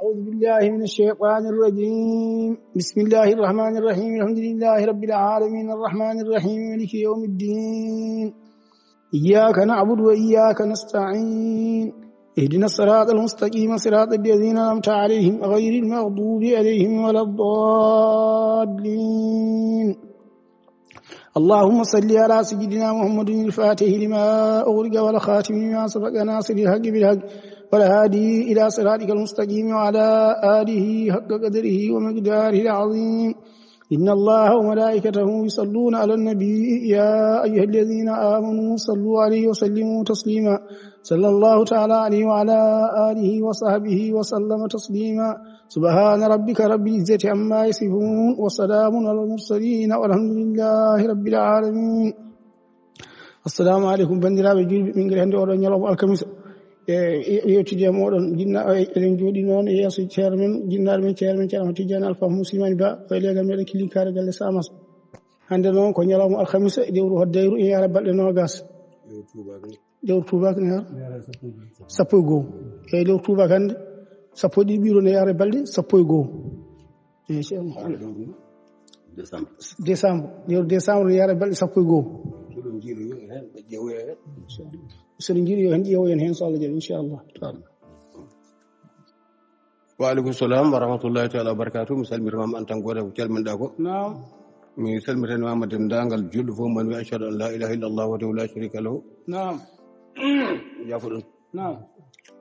أعوذ بالله من الشيطان الرجيم بسم الله الرحمن الرحيم الحمد لله رب العالمين الرحمن الرحيم مالك يوم الدين إياك نعبد وإياك نستعين اهدنا الصراط المستقيم صراط الذين أنعمت عليهم غير المغضوب عليهم ولا الضالين اللهم صل على سيدنا محمد الفاتح لما أغلق والخاتم لما سبق ناصر الحق بالحق والهادي إلى صراطك المستقيم وعلى آله حق قدره ومقداره العظيم إن الله وملائكته يصلون على النبي يا أيها الذين آمنوا صلوا عليه وسلموا تسليما صلى الله تعالى عليه وعلى آله وصحبه وسلم تسليما سبحان ربك رب العزة عما يصفون وسلام على المرسلين والحمد لله رب العالمين السلام عليكم بندرابي julɓe min ngari hande oɗo ñalawma alkamisa yewtide e moɗon jinna eɗen jooɗi noon e yeeso ceerno men jinnaɗo men ceerno men ceerno Tidiane Alpha Mousimani Ba koye leegal meɗen kilikare galle Samas hande noon ko ñalawma alkamisa e lewru hoddayru e yara balɗe nogas lewru tubak ne har sappo e goho eyi lewru tubak hande sappo e ɗiɗi ɓiiro ne yara balɗe sappo e goho eyi ceerno décembre lewru décembre ne yara balɗe sappo e goho soɗo jiiɗi yo hen ƴeewoyen hen so Allah jaɓi inchallah wa aleykum salam wa rahmatullahi taala wa barakatuh mi salmitimama an tan goto ko calminɗa ko naam mi salmitanimama dendagal julɗo fof man wi achhadu an la ilaha illallah wahdahu la sharika lahu naam yaafo ɗum naam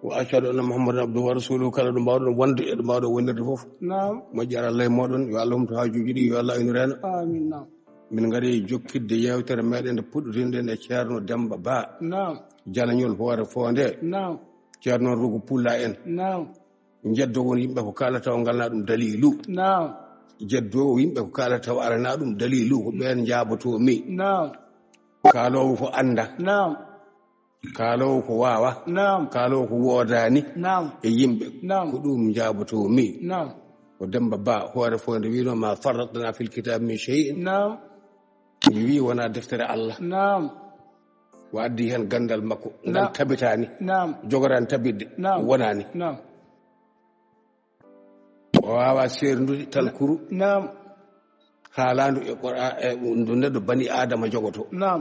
wa achhadu anna muhammadan abduhu wa rasuluhu kala ɗo mbawɗon wonde eɗo mbawɗo wonirde fof naam moƴƴi ara Allah e moɗon yo Allah humto hajuji ɗi yo Allah aynureno amin naam min gari jokkidde yewtere meɗen nde puɗɗotinɗen e ceerno Demba Ba naam jalañol hoore fonde naam ceerno Rugu Pulla en naam jeddo won yimɓe ko kalata o galna ɗum dalilu naam jeddo yimɓe ko kalata o arana ɗum dalilu ko ɓen jaaboto mi naam kaalowo ko anda naam kaalowo ko wawa naam kaalowo ko wodani naam e yimɓe naam ko ɗum jaaboto mi naam ko Demba Ba hoore fonde wino ma farratna fil kitab min shay'in naam mi wi wona deftere Allah naam o addi hen gandal makko ngal tabitani naam jogorani tabidde wonani naam o wawa serdude talkuru naam haalandu e qur'an e ndu neɗɗo bani adama jogoto naam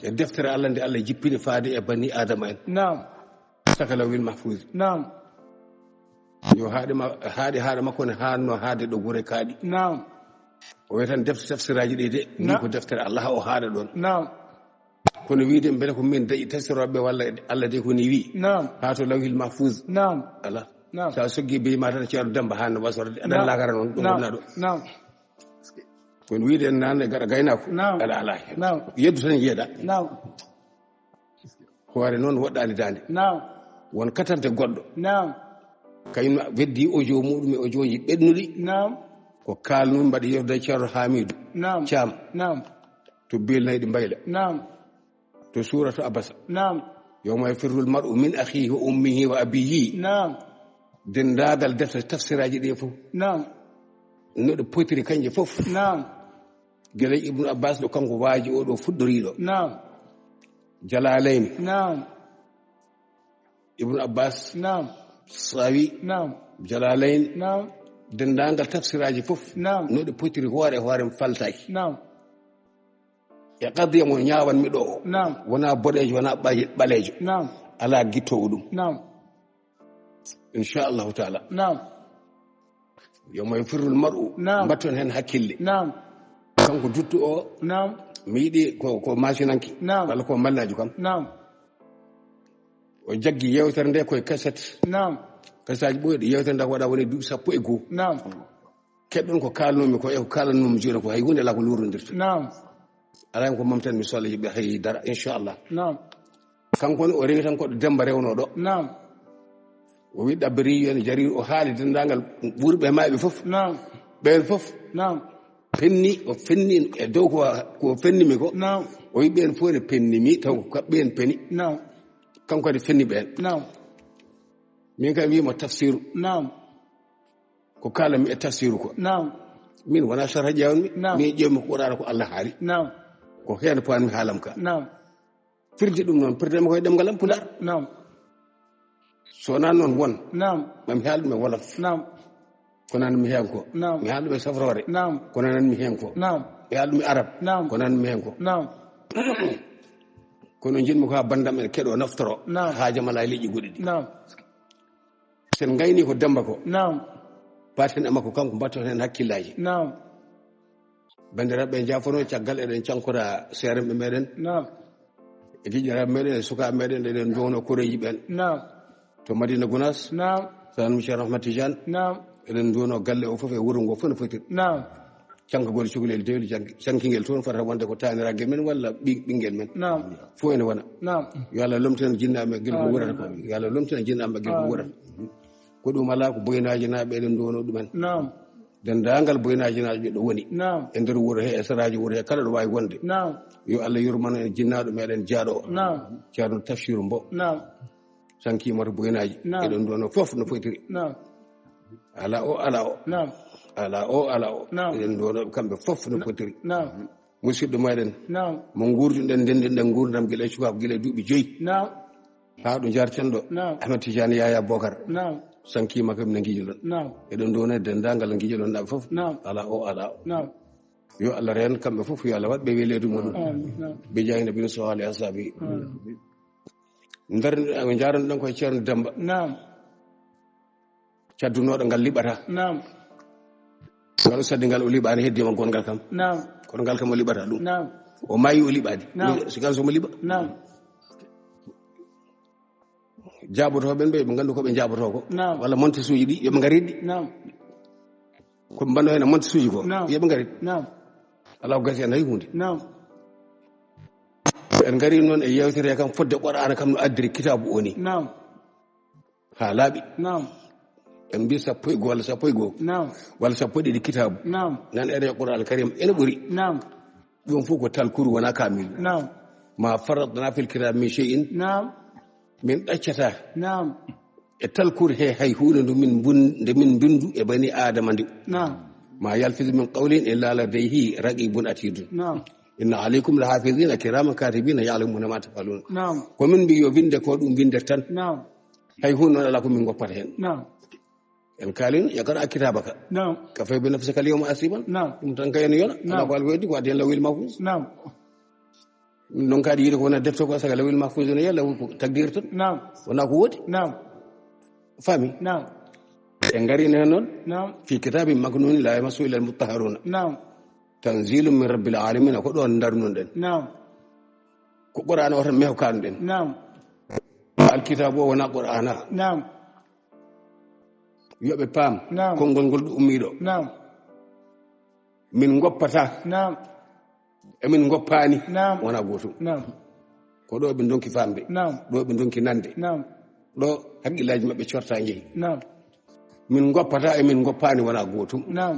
e deftere Allah nde Allah jippini faade e bani adama en naam sakalawil mahfuz naam yo haade makko ne hanno haade ɗo gure kaaɗi naam o wi tan tafsiraji ɗi de ni ko deftere Allah o haada ɗon naam kono wiide mbele ko min daƴi tafsiroɓe walla Allah de koni wi naam ha to lawhil mahfuz naam ala naam sa soggi beyima tan ceerno Demba hanno wasorde aɗan lagara noon ɗo wonna ɗo naam kono wiide en nanne gaɗa gaynako aɗa ala hen yeddu tan yeeɗa naam hoore noon woɗɗani dande naam won katante goɗɗo naam kañum weddi audio muɗum e audio ji ɓennuɗi naam ko kalnumi mbaɗa yewde ceerno Hamidou naam Thiam naam to belnayɗi mbayla naam to suratu abasa naam yawma yafirrul mar'u min akhihi wa ummihi wa abihi naam dendagal defte tafsiraji ɗi fof naam noɗo potiri kanje fof naam gueɗe Ibnu Abbas ɗo kanko waaji oɗo fuɗɗoriɗo naam Jalalaini naam Ibnu Abbas naam sawi naam Jalalaini naam dendagal tafsiraji fof naam noɗo potiri hoore faltaki naam e qadiya mo ñawanmi ɗo o naam wona boɗejo wona ɓalejo naam ala guittowo ɗum naam inchallahu taala naam yawma yafirrul mar'u mbatton hen hakkille naam kanko duttu o naam mi yiɗi ko machinanki walla ko mallaji kam naam o jaggi yewtere nde koye cassette naam kasaji ɓoyɗi yewtere nde ko waɗa woni duuɓi 12 naam keɗɗon ko kalnumi ko e ko kalanumi joni ko hay hunde ala ko lurdodirta naam ala ko mam tan mi solla yimɓe hay dara inchallah naam kanko ne o rewi tan koɗo Demba rewno ɗo naam o wi ɗabbiri en jari o haali dendagal ɓurɓe maɓe fof naam ɓen fof naam penni o fenni e dow ko fennimi ko naam o wi ɓen fof ne pennimi taw ko kaɓɓen peni naam kanko de fenni ɓen naam min kam wimo tafsiru naam ko kalami e tafsiru ko naam min wona sarha ƴewanmi min ƴewmi ko ɓurata ko Allah haali naam ko hen pawanmi haalam ka naam firde ɗum noon firdema koye ɗemgal am pular naam sona non won نعم mam haaldu me wolof نعم konan mi hen ko نعم mi haaldu me safrore نعم konan mi hen ko نعم mi haaldu mi arab نعم konan mi hen ko نعم kono jinmi ko bandam en kedo naftoro نعم haaja mala leji gudi نعم sen gayni ko demba ko نعم paten amako kanko batto hen hakkillaji نعم bandiraɓe jafono caggal eɗen cankora seremɓe meɗen نعم e giƴƴiraɓe meɗen e sukaɓe meɗen eɗen jowno koreji ɓen نعم to Madina Gounass نعم sanum Cheikh Ahmad Tidiane نعم eɗen jowno galle o foof e wuuro ngo fof no fotir نعم cankagol cukalel dewli cankiguel toon fota wonde ko taniraguel men walla ɓinguel men نعم fof ene wona نعم yo Allah lomtena jinnaɓe guel ko wurata ko yo Allah lomtena jinnaɓe guel ko wurata ko ɗum ala ko boynaji naɓe eɗen jowno ɗumen نعم dendagal boynaji naɓe ɓe ɗo woni نعم e nder wuuro he e saraji wuuro he kala ɗo wawi wonde نعم yo Allah yurmano en jinnaɗo meɗen jaaɗo o نعم ceerno Tafsir Mbow نعم sankimoto boynaji Naam. eɗen ɗono fof no foytiri نعم ala o ala o نعم ala o ala o Naam. eɗen ɗono kamɓe fof no foytiri نعم musidɗo meɗen نعم mo gurduɗen ndendinɗen gurdam guila e cukako guila e duuɓi 5 نعم ha ɗo jarten ɗo Naam. Ahmed Tidiane Yaya Bocar نعم sankima kam ne guijoɗon نعم eɗen ɗon e dendagal guijoɗon ɗaɓe fof Naam. ala o ala o نعم yo Allah reen kamɓe fof yo Allah waɗɓe weledu muɗum آمين نعم ɓe jayna bino so ali asabi آمين. ɓe jaranno ɗon koye ceerno Demba نعم caddunoɗo ngal liɓata نعم ngal saddi ngal o liɓani heddima gongal kam نعم kono ngal kam o liɓata ɗum نعم o maayi o liɓani Naam. sigal somo liɓa نعم jaɓotoɓen ɓe ɓe gandu koɓe jaɓoto ko Naam. walla monte suji ɗi yoɓe garidɗi نعم koɓe mbanno hen monte suji ko Naam. yoɓe garid نعم ala ko gasi en hay hunde نعم en gari noon e yewtere kam fodde Qur'ana kam no addiri kitabu oni نعم ha laaɓi نعم en mbi 11 walla 11 نعم walla 12 kitabu نعم nan ere Qur'an karim ene ɓuuri نعم ɗum fof ko talkuru wona kamil نعم ma faradna fil kitab min shay'in نعم min ɗaccata نعم e talkuru he hay hunde nde min bindu e bani adama nde نعم ma yalfiz min qawlin illa ladayhi raqibun atidun نعم inna alaykum lahafizina kiraman katibina ya'lamuna ma tafalun نعم ko min mbi yo winde ko ɗum winde tan نعم hay hunde noon ala ko min goppata hen نعم en kalin yakara kitabaka نعم kafa bi nafsika al yawma asiban نعم ɗum tan kayene yona ala ko alwedi ko wadde lawil mahfuz نعم non kadi yiide ko wona defto ko saga lawil mahfuz ne yalla ko takdir tan نعم wona ko wodi نعم fami نعم en garini hen noon نعم fi kitabin maknun la yamassu illa al mutahharuna نعم tanzilum min rabbil alamin ko ɗon darnon ɗen نعم ko Qur'ana o tan meho kanuɗen نعم alkitabu o wona Qur'ana نعم yoɓe paam Naam. konngol ngol ɗo ummiɗo نعم min goppata نعم emin goppani نعم wona gotum نعم ko ɗo ɓe donki famde نعم ɗo ɓe donki nande نعم ɗo haqqillaji mabɓe corta jeeyi نعم min goppata emin goppani wona gotum نعم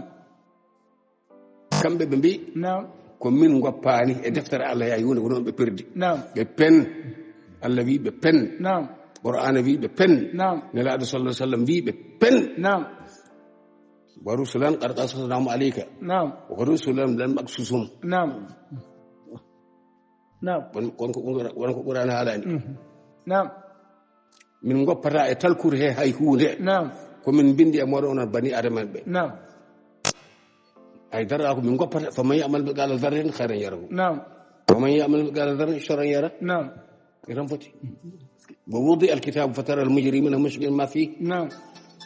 kamɓe ɓe mbi نعم ko min goppani e deftere Allah yayi hunde ko noon ɓe perdi نعم ɓe pen Allah wi ɓe pen نعم Qur'ana wi ɓe pen نعم nelaɗo sallallahu alaihi wasallam wi ɓe pen نعم wa rusulan qad qasasnahum alayka نعم wa rusulan lam aqsusum نعم نعم wonko Qur'ana haalani نعم min goppata e talkure he hay hunde نعم komin bindi e moɗon onon bani adama ɓe نعم ay dara ko min goppata faman yamal mithqala dharratin khayran yarahu نعم waman yamal mithqala dharratin sharran yara نعم itan foti bo wudi alkitabu fatara almujrimina mushfiqina ma fi نعم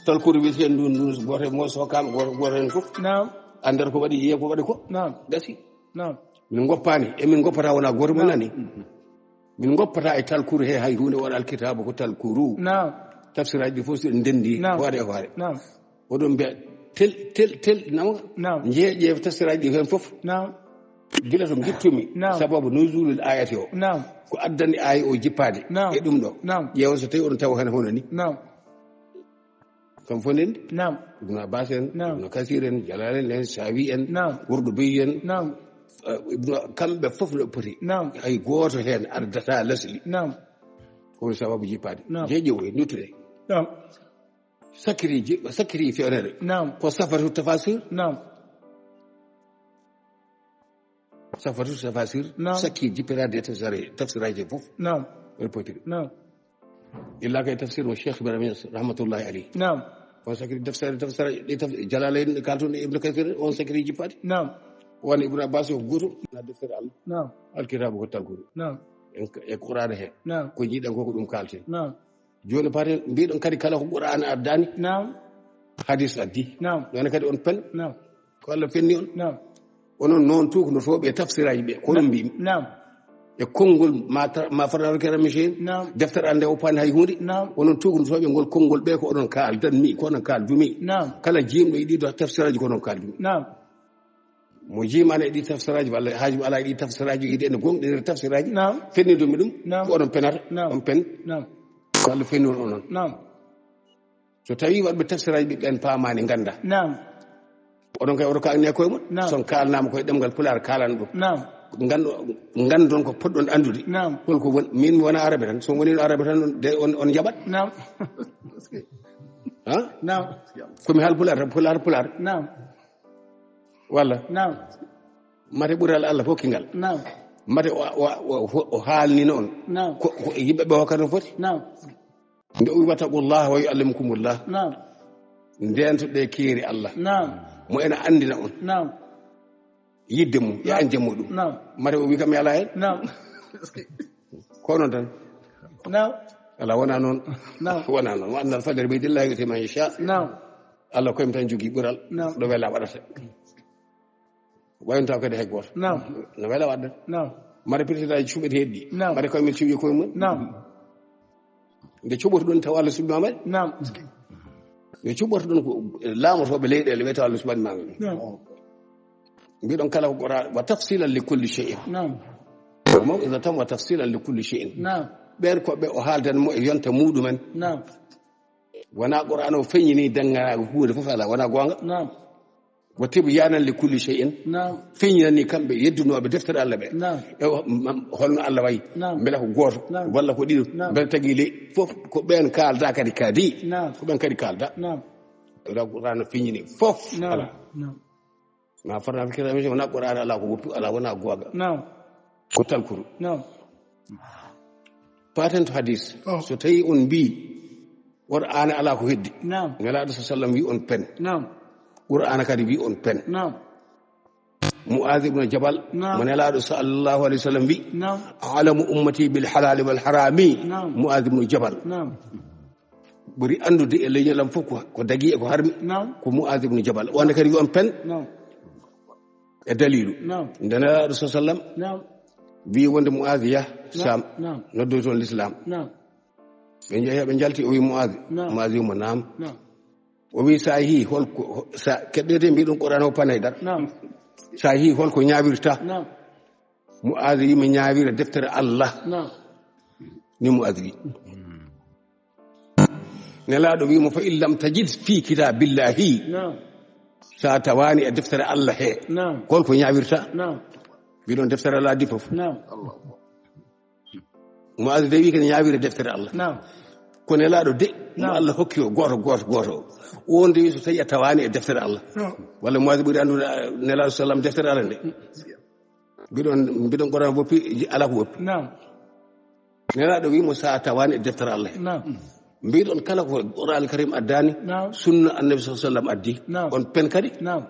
talkure wiyeten ndun goto mo sokama goto hen fof نعم andata ko waɗi yiye ko waɗi ko نعم gasi نعم min goppani emin goppata wona goto mo nani min goppata e talkure he hay hunde wona alkitabu ko talkuru نعم tafsiraji ɗi fof so ɗi ndendi Naam. hoore e hoore نعم oɗon mbiya tel nawa نعم jeeƴe tafsiraji ɗi hen fof نعم gila to gittumi Naam. sababu nuzulul ayati o نعم ko addani aya o jippade Naam. e ɗum ɗo Naam. ƴeewa so tawi oɗon tawa hen hono ni نعم kam fof ndendi نعم ibnu abbas en Naam. ibnu kasir en jalalen en sawi en Naam. Qurdubi en نعم ibnu kamɓe fof no poti نعم hay goto hen ardata lasli نعم koye sababu jippade Naam. jeeƴe o e nuttude نعم sakkiri fewnere نعم ko safatu tafasir نعم Naam. sakki jippirade tafsiraji fof نعم ene potiri نعم إلا كي تفسير الشيخ إبراهيم رحمة الله عليه. نعم. وسكري تفسير جلالين كالتون ابن كثير وسكري جفاتي. نعم. وان ابن عباس يقول لا تفسير الله. نعم. الكتاب قتل. نعم. القرآن هي. نعم. كوجي دانكو كدوم كالتي. نعم. جون بارين بيدون كاري كلا القرآن أداني. نعم. حديث أدي. نعم. وانا كاري أون بن. نعم. كلا فينيون. نعم. ونون نون توك نفوق بتفسير أي كلهم بيم. نعم. يكونغول ما فرنا كلام مشين. نعم. دفتر عنده أوبان هاي هودي. نعم. ونون توك نفوق يقول كونغول بيكو أون كال دنمي كونن كال جمي. نعم. كلا جيم يدي تفسير أي كونن كال جمي. نعم. مجيم أنا يدي تفسير أي ولا حاجب على يدي تفسير أي يدي نقوم يدي تفسير أي. نعم. فيني دوميدوم. نعم. كونن بنار. نعم. أون بن. نعم. كلا فينون أونن. نعم. so tawi wadɓe tafsiraji ɓen paamani ganda نعم. oɗon kay oto kalne koye mon Naam. son kalnama koye ɗemgal pular kalana ɗum نعم. gandon ko poɗɗon andude نعم. holko woni min mi wona arabe tan so wonino arabe tan de on jaɓat نعم. ha نعم. komi haal pular tan pular نعم. walla نعم. mate ɓural allah fof kingal نعم. mate o haalni noon نعم. ko yimɓeɓe hokkata no foti نعم. nde o wi wattaqullah wa yuallimukumullah نعم. ndentoɗe keeri allah نعم. mo ena andina on نعم. yidde mum e anje muɗum نعم. mate o wi kam mi ala hen نعم. ko noon tan نعم. ala wona noon نعم. wona noon wa anna alfajr beydillahi yuti man yasha نعم. allah koyem tan jogui ɓural نعم. ɗo wela waɗata wayontaw kadi hay goto نعم. no wela wadda نعم. mbaɗa pirtitaji cuɓete heddi نعم. mbaɗa koyemen cuuɓi koye mum نعم. nde cuɓoto ɗon taw allah suɓi mamadi نعم. nde cuɓoto ɗon ko laamotoɓe leyɗele wiye taw allah suɓani mamadi نعم. mbiɗon kala ko qora wa tafsilan li kulli cheyin نعم. mawida tan wa tafsilan li kulli cheyin نعم. ɓen koɓe o haaldanmo e yonta muɗumen نعم. wona qur'an o feññini danganago huunde fof ala wona gonga نعم. wa tibyanan li kulli cheyin نعم. feññinani kamɓe yeddunoɓe deftere allah ɓe نعم. e holno allah wayi نعم. beela ko gooto نعم. walla ko ɗiɗo نعم. beele tagui ley fof ko ɓen kalda kadi kaadi نعم. ko ɓen kadi kalda نعم. wona qur'an o feññini fof ala نعم. نعم. ma farna fikirami wona qur'an ala ko woppi ala wona googa نعم. ko talkuru نعم. paten to hadis so tawi on mbi qur'an ala ko heddi نعم. nelaɗo sa sallam wi on pen نعم. qur'an kadi wi on pen نعم. mu'adh ibn jabal نعم. mo nelaɗo sallallahu alaihi wasallam wi نعم. alamu ummati bil halal wal harami نعم. mu'adh ibn jabal نعم. ɓuri andude e leñolam fof ko dagui e ko harmi نعم. ko mu'adh ibn jabal wonde kadi wi on pen نعم. e dalilu نعم. nde nelaɗo sa sallam نعم. wi wonde mu'adh yah sam نعم. noddoy toon l'islam نعم. ɓe jeehi ɓe jalti o wi mu'adh نعم. mu'adh wimo nam نعم. o wi sa yii holko sa keɓɗete mbiɗon qur'an o panay dar نعم. sa yii holko ñawirta نعم. mu'adh wi mi ñawira deftere allah نعم. ni mu'adh wi nelaɗo wimo fa in lam tajid fi kitabillahi نعم. sa tawani e deftere allah he نعم. holko ñawirta نعم. mbiɗon deftere allah addi fof نعم. mu'adh de wi kene ñawira deftere allah نعم. ko nelaɗo de mo Naam. allah hokki o goto on de so tawi a tawani e deftere allah walla mu'adh ɓuri andude nelaɗo sallam deftere allah nde mbiɗon qur'an woppi ala ko woppi نعم. nelaɗo wimo sa tawani e deftere allah نعم. mbiɗon kala ko qur'an karim addani نعم. sunna annabi sa sallam addi Naam. on pen kadi نعم.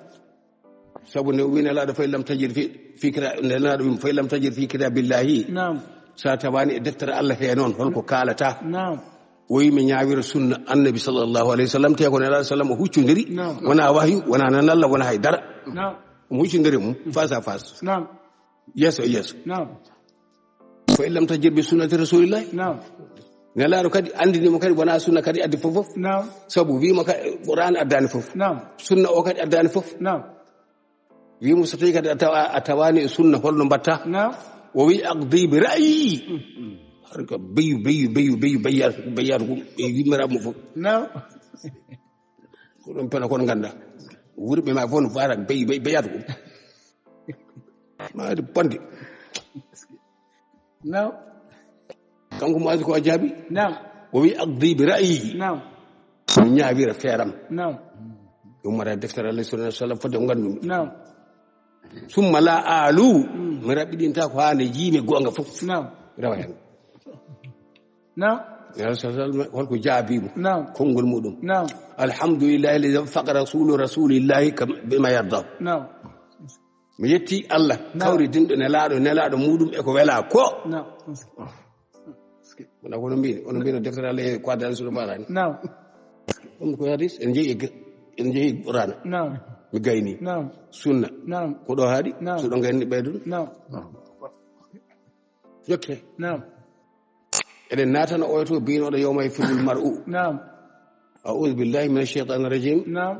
saabu ne wi nelaɗo fa lam tajid fi nelaɗo wimo fa lam tajid fi kitabillahi نعم. sa tawani e deftere allah he noon holko kalata نعم. o wi mi ñawira sunna annabi sallallahu alayhi wa sallam te ko nelaɗo sallam o huccodiri Naam. wona wahyu wona nanalla wona haydara نعم. omo huccodiri mum face à face نعم. yeeso e yeeso نعم. fa in lam tajid bi sunnati rasulillahi نعم. nelaɗo kadi andinimo kadi wona sunna kadi addi fof نعم. saabu wima qur'an addani fof نعم. sunna o kadi addani fof نعم. wimo so tawi kadi a tawani e sunna holno mbatta نعم. o wi aqdi bi ra'yi har ko beyu beyyata ko e yimmiraɓe mo fof نعم. ko ɗon pena kon ganda wurɓe ma fof no fara beyyata ko maade bonde نعم. kanko mo adi ko a jaabi نعم. o wi aqdi bi ra'yi نعم. mi ñaawira feeram نعم. ummata deftere allah sallallahu alaihi wasallam fodde ko ngandumi نعم. summa la alu mi raɓɓiɗinta ko hande jiimi gonga fof نعم. rewa hen نعم. sallallahu holko jaabiimo نعم konngol muɗum نعم alhamdulillahi alladi faqa rasulu rasulillahi bima yarda نعم mi yetti Allah kawri dinɗo nelaaɗo muɗum e ko welaa ko نعم wona kono mbino deftere Allah e kwadal suɗo mbaɗani نعم ɗum ko hadis en jeeyi qur'ana نعم mi gayni نعم sunna نعم ko ɗo haaɗi نعم. so ɗo gayni ɓeydon نعم jokke نعم eɗen natana oyto binoɗo yawma yafirul mar'u نعم a'udhu billahi minash shaitanir rajim نعم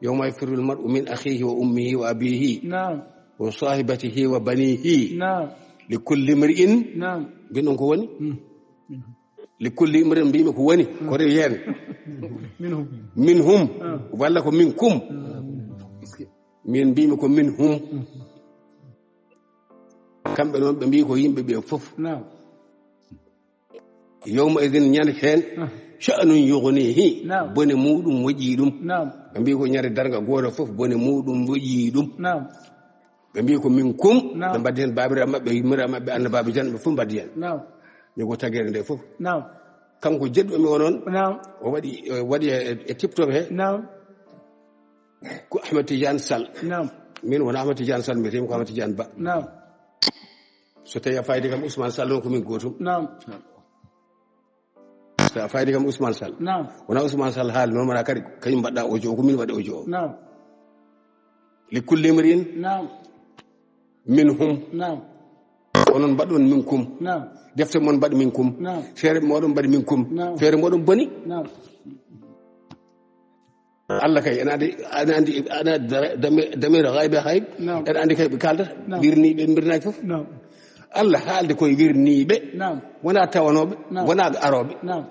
yawma yafirul mar'u min akhihi wa ummihi wa abihi نعم wa sahibatihi wa banihi نعم likulli imri'in نعم binɗon ko woni likulli imri'in mbimi ko woni ko rewi hen منهم minhum walla ko minkum min mbimi ko minhum kamɓe noon ɓe mbi ko yimɓe ɓe fof نعم yawma idin ñande hen sha'nun yughnihi نعم bone muɗum woƴƴi ɗum نعم ɓe mbi ko ñande darga goto fof bone muɗum woƴƴi ɗum نعم ɓe mbi ko minkum نعم. ɓe mbaddi hen babiraɓe maɓɓe yummiraɓe maɓɓe annabaɓe jan ɓe fof mbaddi hen نعم mi ko tagere nde fof نعم kanko jeɗɗomi o noon نعم o waɗi e tiptoɓe he نعم ko Ahmed Tidiane Sall نعم min wona Ahmed Tidiane Sall mbiyetemi ko Ahmed Tidiane Ba نعم so tawi a fayde kam Ousmane Sall on komin gotum نعم so a fayde kam Ousmane Sall نعم wona Ousmane Sall haali noon mana kadi kañum mbaɗɗa audio o komin waɗi audio o نعم li kulli imrin نعم minhum نعم onon mbaɗon minkum نعم defte mon mbaɗi minkum نعم feere moɗon mbaɗi minkum نعم. feere moɗon boni نعم Allah kay ene andi damir haybe hayb نعم. ene andi kay ɓe kaldata نعم. wirniɓe mbirnaji fof نعم Allah haalde koye wirniɓe نعم wona tawanoɓe نعم. wona aroɓe نعم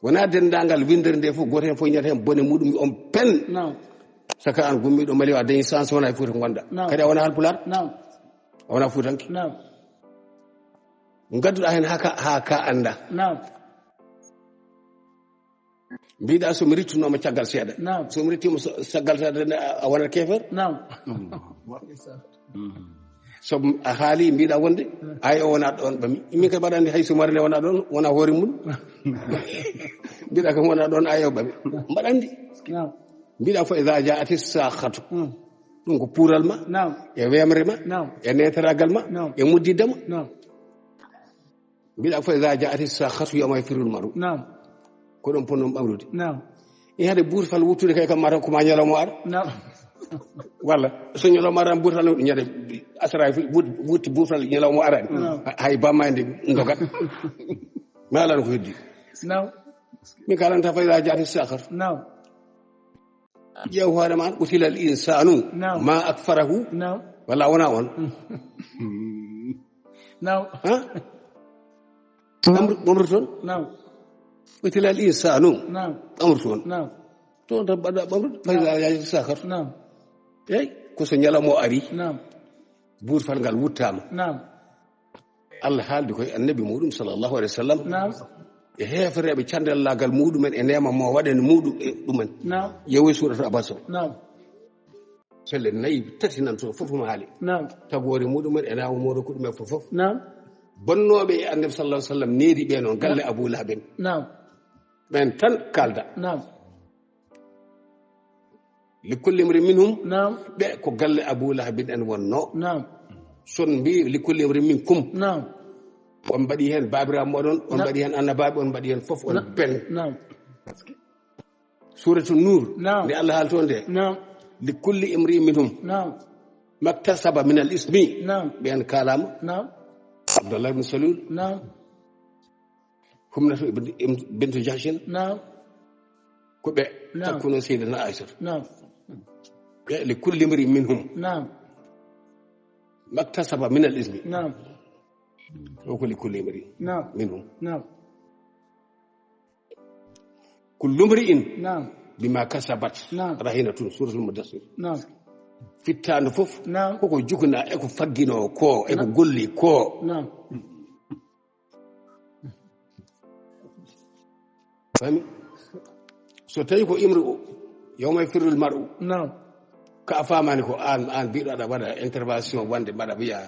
wona dendagal windere nde fof goto hen fof ñata hen bone muɗum on pen نعم saka an gummiɗo mali a dañi sens wona e Fouta gonɗa نعم. kadi a wona halpular نعم a wona Foutanke نعم gadduɗa hen ha ka anda نعم mbiɗa somi rittunoma caggal seeɗa نعم somi rittima caggal seeɗa a wonat kefer نعم so a haali mbiɗa wonde ay o wona ɗon ɓami min kadi mbaɗa andi hay sumare nde wona ɗon wona hoore mum mbiɗa kam wona ɗon ay o ɓami mbaɗa andi نعم mbiɗa fo ida jaati sakhatu ɗum ko puural ma نعم e wemre ma نعم e neteragal ma نعم. e muddidama نعم mbiɗa fo ida jaati sakhatu yawma yafirul mar'u نعم ko ɗon ponnon ɓamrude نعم e hade buurfal wuttude kay kam mata koma ñalawma ara نعم walla so ñalawma arani buurfal ñade asara wutti buurfal ñalawma arani hay bamma nde dogat mi alano ko heddi نعم min kalanta fa ida jaati sakhatu نعم ƴeew hoore ma qutila al insanu نعم. ma akfarahu نعم walla wona on نعم ha ɓamru toon نعم qutila al insanu نعم ɓamru toon نعم toon tan mbaɗa ɓamrude fa ida jaati sakhatu نعم eyi ko so ñalawma o ari نعم buurfal ngal wuttama نعم Allah haaldi koye annabi muɗum sallllahu alih wa sallam نعم e heefereɓe candallagal muɗumen e nema mo waɗen muɗum e ɗumen نعم yewoy surata abbas o نعم selle nayyi tati nan toon fof mo haali نعم tagore muɗumen e nawo moɗo ko ɗumen fof fof نعم bonnoɓe e annabi sallah sallam needi ɓe noon galle abou lahaben نعم ɓen tan kalda نعم likulli imri minhum نعم ɓe ko galle abou lahabin en wonno نعم son mbi likulli imri minkum نعم on mbaɗi hen babiraɓe moɗon on mbaɗi hen annabaɓe on mbaɗi hen fof on pen نعم suratu nour نعم nde Allah haali toon nde نعم likulli imri minhum نعم maktasaba min al ismi نعم ɓen kalama نعم abdallah ibne salul نعم humnatu bintu jahshin نعم ko ɓe نعم. takkuno seydana aissata نعم ɓe likulli imri minhum نعم maktasaba min al ismi نعم o ko likulli imri نعم minhum نعم kullu mri'in نعم bima kasabat نعم. rahinatun suratul mudassir نعم fittande fof نعم koko jukna eko faggino ko eko golli ko نعم fami so tawi ko imri o yawma yafirul mar'u نعم ka a famani ko an mbiɗo aɗa waɗa intervention wonde mbaɗa wiya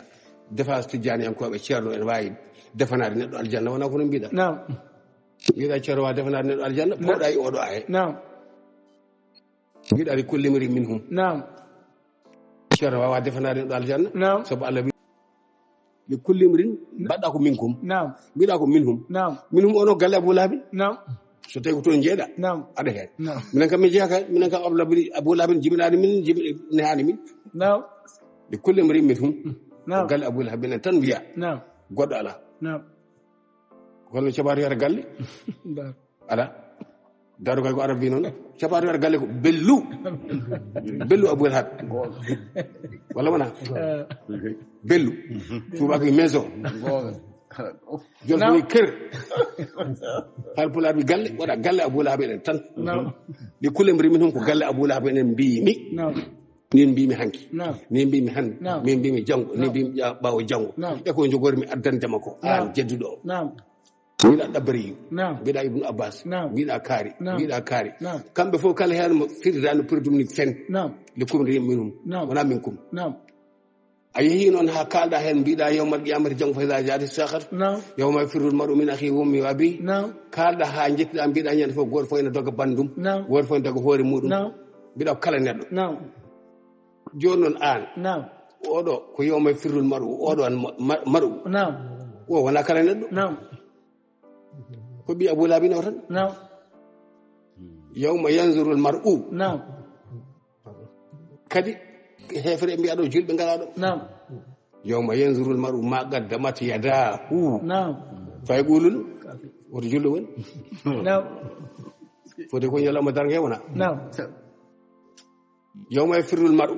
défense tijjani en koɓe ceerno en wawi defanade neɗɗo aljanna wona kono mbiɗa نعم mbiɗa ceerwa defana neɗɗo aljanna poɗa e oɗo aye نعم mbiɗa li kulli mri minhum نعم ceerno wawa defanade neɗɗo aljanna نعم sabu Allah wi li kulli mrin mbaɗɗa ko minkum نعم mbiɗa ko minhum نعم minhum ono galle Abou Lahabi نعم so tawi ko toon jeeɗa نعم aɗa heen نعم minen kam mi jeeyaka minen kam Abou Lahabi jibinani min nehani min نعم li kulli mri minhum نعم galle Abou Lahabi nen tan mbiya نعم goɗɗo ala نعم kono caɓato yata galle ala darugal ko arab wi noon caɓato yata galle ko bellu Abou Lahabi walla wona bellu tubako maison joni koye kër hal pulaar wi galle waɗa galle Abou Lahabi enen tan ɗi kulle mbiri min hon ko galle Abou Lahabi enen mbimi nin mbimi hanki nin mbimi hande min mbimi janggo nin mbimi ɓawo janggo e ko jogormi addandema ko an jedduɗo o mbiɗa ɗabbariyu mbiɗa Ibnu Abbas mbiɗa kaari kamɓe fof kala hen mo firdani pour ɗum ni fen li kumri minhum wona min kum a yeehi noon ha kalɗa hen mbiɗa yawmal qiyamati janggo fayda jaati sahat yawma yafirru l-mar'u min akhihi wa ummihi wa abihi kalɗa ha jettiɗa mbiɗa ñande fof goto fof ene dogga bandum goto fof ene dogga hoore muɗum mbiɗa ko kala neɗɗo joni noon an oɗo ko yawma yafirru l-mar'u oɗo an mar'u o wona kala neɗɗo ko ɓi Abou Lahabi no tan yawma yanzuru l-mar'u kadi hefere mbiya ɗo julɓe ngala ɗo yawma yanzuru l-mar'u ma qaddamat yadahu fay ɓulul woto julɗo woni fode ko ñalawma dargue wona yawma yafirru l-mar'u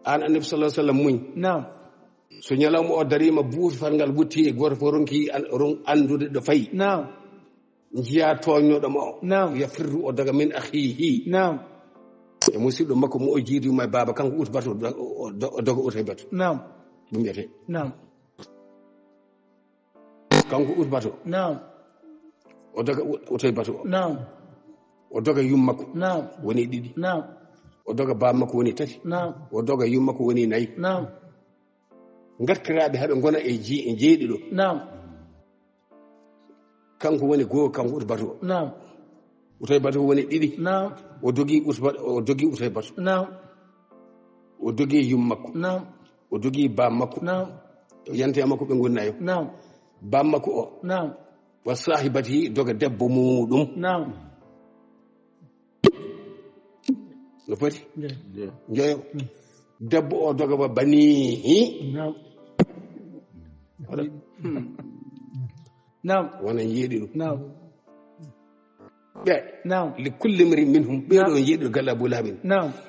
an annabi sallallahu alaihi wasallam muñ so ñalawma o darima buufi farngal wutti e goto fof ronki andude ɗo fayi jiya toñnoɗoma o yafirru o daga min akhihi e musidɗo makko mo o jiiduma e baba kanko utbato o doga utay bato ɗum wiyete kanko utbato o doga utay bato o doga yummakko woni ɗiɗi o doga bammakko woni tati o doga yummakko woni nayyi gartiraɓe haɓe gona e jeeɗi ɗo kanko woni goho kanko uta bato utay bato woni ɗiɗi o dogi utay bato o dogi yummakko o dogi bammakko yante makko ɓe gonnayo bammakko o wa sahibati doga debbo muɗum no foti jeeyo debbo o doga ba banihi wona jeeɗi ɗum ɓe li kulli mri minhum ɓeeɗo jeeɗi ɗo galle Abou Lahabi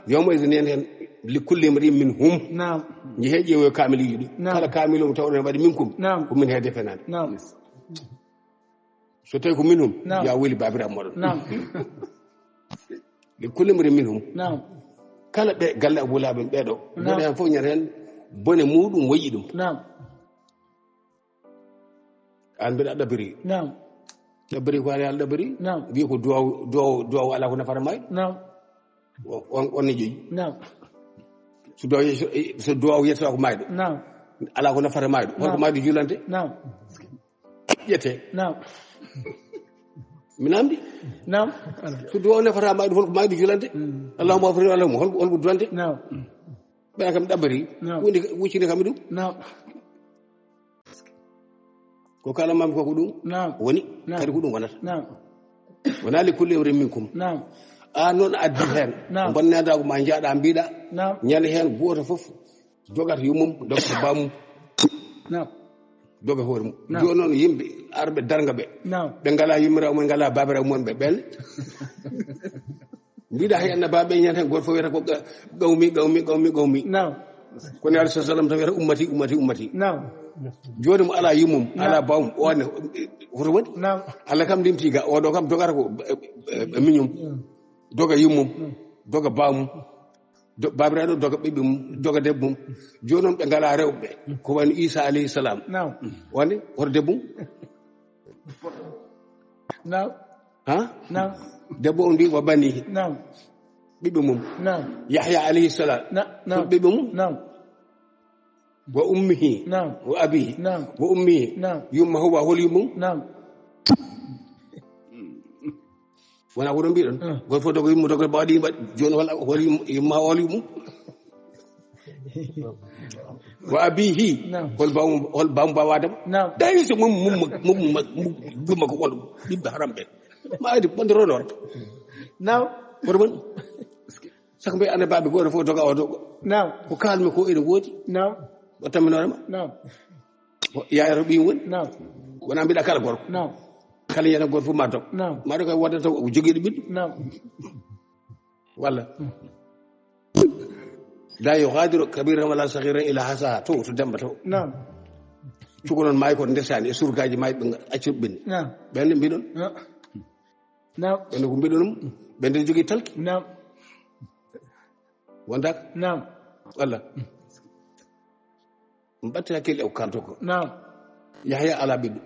yawma idin nen hen li kulli mri minhum jeehe ƴeewoyo kamiliji ɗi kala kamilo mo tawɗo ne waɗi minkum ko min he defenade so tawi ko minhum ya woli babiraɓe moɗon li kulli mri minhum kala ɓe galle Abou Lahabi ɓeeɗo mboɗo hen fof ñande hen bone muɗum woyi ɗum an mbiɗa ɗabbiri ɗabbiri ko ari al ɗabbiri wiye ko duwaw ala ko nafata mayɗo on ne joyi so duwaw yettata ko mayɗo ala ko nafata mayɗo holko mayɗo julante ƴette mi namdi so duwaw nafata mayɗo holko mayɗo julante allahumma afri allahumma holko duwante ɓeya kam ɗabbiri wuccinde kam e ɗum ko kala mami koko ɗum woni kadi ko ɗum wonata wona li kulli mrin minkum an noon addi hen bonnedako ma jaaɗa mbiɗa ñande hen goto foof jogata yummum dogata bamum doga hoore mum joni noon yimɓe arɓe darga ɓe ɓe ngala yummirawo mumen ngala babirawo mumen ɓe ɓenne mbiɗa hay annabaɓe ñande hen goto fof wiyata ko gawmi kono alah sah sallam tan wiyata ummati joni mo ala yummum ala bawmum one hoto waɗi Allah kam limti ga oɗo kam dogata ko miñum doga yummum doga bawmum babiraɗo doga ɓiɓɓe mum doga debbo mum joni noon ɓe ngala rewɓe ko wayno Isa alayhi salam wonde hoto debbo mum debbo o ndi wa banihi ɓiɓɓe mum Yahya alayhi salam ɓiɓɓe mum wa ummihi wa abihi wa ummihi yumma huwa hol yummum wona ko ɗo mbiɗon goto fof dogo yimmo dogo bawaɗi joni walla yimma woli mum wa abihi hol bawmo bawadema dayi so mum gumma ko wonɗo ɓiɓɓe haram ɓe ma adi ɓonde ronorta hoto mon saka mbiya annabaɓe goto fof doga o dogo ko kalmi ko ene woodi o tamminorema yayata ɓiyum woni wona mbiɗa kala gorko kala yena goto fof ma dog maɗo koye woddata joguiɗo ɓiɗɗo walla la yughadiru kabiran wala saghiran ila hasaha to demba to cuko noon maayi koto ndesani e surgaji maayi ɓe accirɓe ɓenni ɓenne mbiɗon ɓenne ko mbiɗonum ɓenne jogui talki wondaka walla mbatti hakkille e ko kalto ko Yahya ala ɓiɗɗo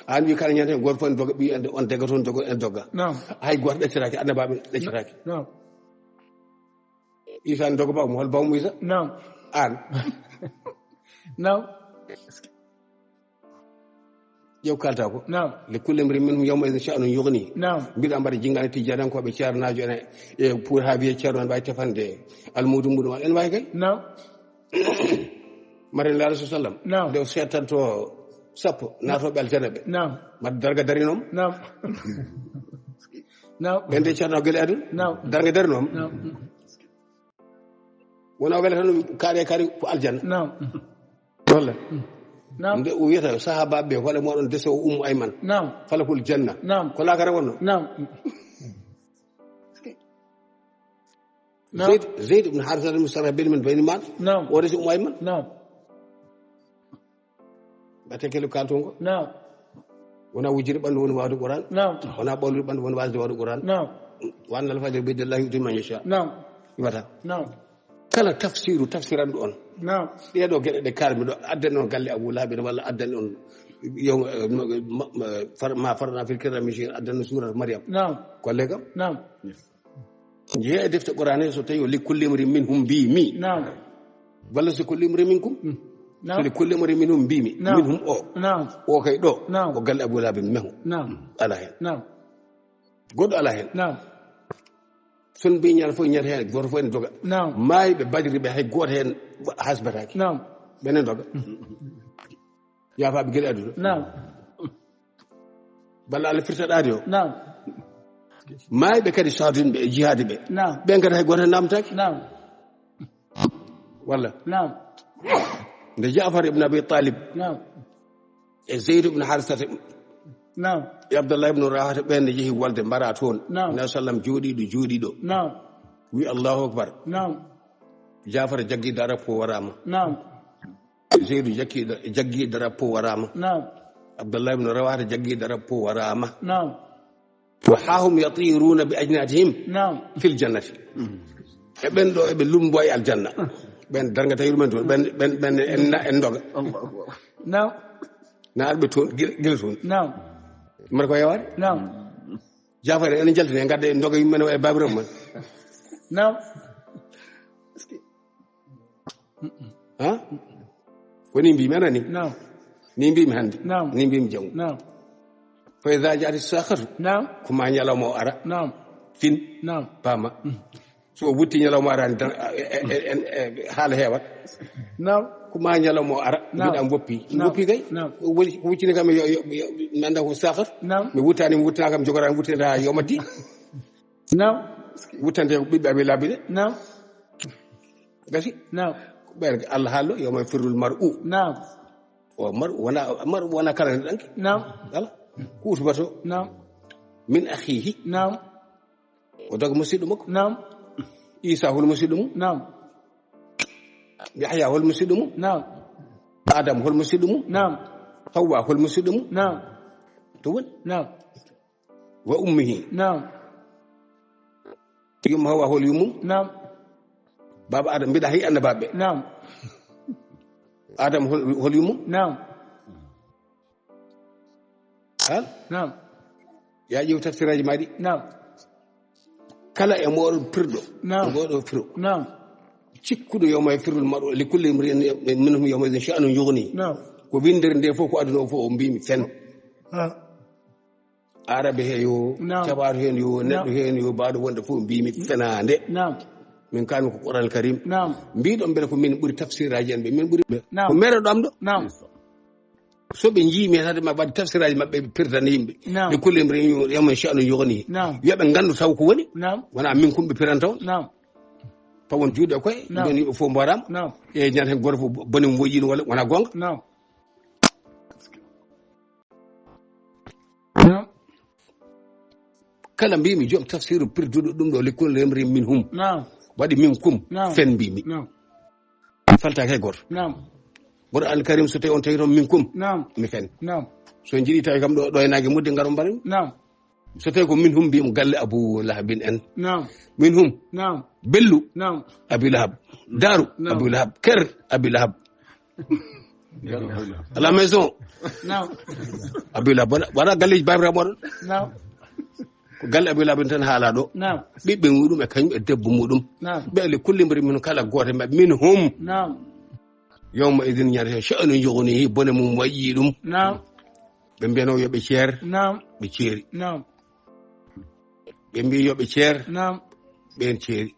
an wi kala ñande goto fof en doga ɓi on dega toon dogo en dogga hay goto ɗaccataki annabaɓe ɗaccataki Isa n dogo bawmo hol bawmo Isa an ƴew kalta ko le kulle mri minhum yawma idin sha'nun yughni mbiɗa mbaɗa jingane tijjanankoɓe ceernajo ene e pour ha wiye ceerno en wawi tefande almudu muɗum en wawi kay maren la rasul sallam nde o settanto sappo natoɓe aljana ɓe mbaɗa darga darinom ɓen de ceerno gueɗe aduna darga darinom wona wele tan kaare ko aljanna walla nde o wiyata sahabaɓe ɓe hoɗe moɗon dese o ummu ayman falakul janna ko lakara wonno Zayd ibn Haritha al-Musarraf min bayni man o dese ummu ayman ɓate kelo kalton ko wona wujiri ɓandu woni wawde Qur'an wona ɓawlude ɓandu woni wasde wawde Qur'an wa anna al-fajr bidillahi yuti man yasha iwata kala tafsiranɗo on ɗeɗo gueɗe ɗe kalmi ɗo addani on galle Abou Lahab walla addani on ma farna fil kirami shi addani surat Maryam kolle kam jeeya defte Qur'an so tawi o li kulli imrin minhum mbimi walla so kulli imrin minkum so li kulli imrin minhum mbimi minhum o kay ɗo o galle Abou Lahab mehu ala hen goɗɗo ala hen son mbi ñal fof ñata hen goto fof ene doga maayɓe badiri ɓe hay goto hen hasbataki ɓenen doga yafaɓe gueɗe aduna balla Allah firtaɗade o maayɓe kadi sadunɓe e jihade ɓe ɓen kadi hay goto hen namtaki walla nde Ja'far ibn Abi Talib e Zayd ibn Harisata e Abdallah ibn Rawata ɓen ne jeehi wolde mbara toon nabi sallam jooɗiɗo wi Allahu akbar Ja'far jaggi darapo warama Zayd jaggi darapo warama Abdallah ibn Rawata jaggi darapo warama wa hahum yatiruna bi ajnatihim fil jannati e ɓen ɗo eɓe lumbo e aljanna ɓen dargata yurmen toon ɓen en doga na arɓe toon gila toon mbaɗa ko yewade Ja'far enen jaltine gadda e doga yimɓe e babiram man woni mbimi anani ni mbimi hande ni mbimi janggo fa iza ja'at as-sakhatu kuma ñalawma o ara fin pama so wutti ñalawma arani tan haala heewat kuma ñalawma o ara mbiɗa goppi kay wuccini kam mi anda ko sakhar mi wuttani mi wuttina kam jogorani wuttinata ha yomati wuttante ko ɓiɓɓe Abi Lahab de gasi ɓen Allah haallo yawma yafirrul mar'u o mar'u wona kala ne ɗanke ala kuutubato min akhihi o daga musidɗo makko Isa hol musidɗo mum Yahya hol musidɗo mum Adam hol musidɗo mum Hawwa hol musidɗo mum to woni wa ummihi yum Hawwa hol yummum baba Adam mbiɗa hay annabaɓe Adam hol yummum hal ya ƴeew tafsiraji maɗi kala e moɗon pirɗo goɗo firo cikkuɗo yawma yafirrul mar'u li kulli imri'in minhum yawma idhin sha'nun yughni ko windere nde fof ko aduna o fof o mbimi fen arabe he yo tabaru hen yo neddo hen yo baado wonde fu mbimi fenande min kan ko Qur'an Karim mbiɗon mbele ko min ɓuri tafsiraji en ɓe min ɓuri ko mere ɗam ɗo so ɓe jiimi hade ma wadde tafsiraji maɓɓe ɓe pirdana yimɓe ɓe kullimre yamen sha'nu yogoni yoɓe gandu taw ko woni wona min kumɓe piranta on pawon juuɗe koye joni yimɓe fof mbarama e ñan hen goto fof boni moƴƴino walla wona gonga kala mbimi joom tafsiru pirduɗo ɗum ɗo lekkol remri min hum waɗi min kum fen mbimi faltake goto Qur'an Karim so tawi on tawi toon min kum mi fen so jiiɗi tawi kam ɗo e naggue mudde ngaro mbarimi so tawi ko min hum mbimo galle Abou Lahabin en min hum bellu Abou Lahab daru Abou Lahab ker Abou Lahab à la maison Abou Lahab waɗa galleji babiraɓe moɗon ko galle Abou Lahab tan haala ɗo ɓiɓɓe muɗum e kañum e debbo muɗum ɓe ale kullimbre min kala goto maɓɓe min hum yawma idin ñande sha'nu yugnihi bone mum waƴƴi ɗum ɓe mbiyano yoɓe ceer ɓe ceeri ɓe mbi yoɓe ceer ɓen ceeri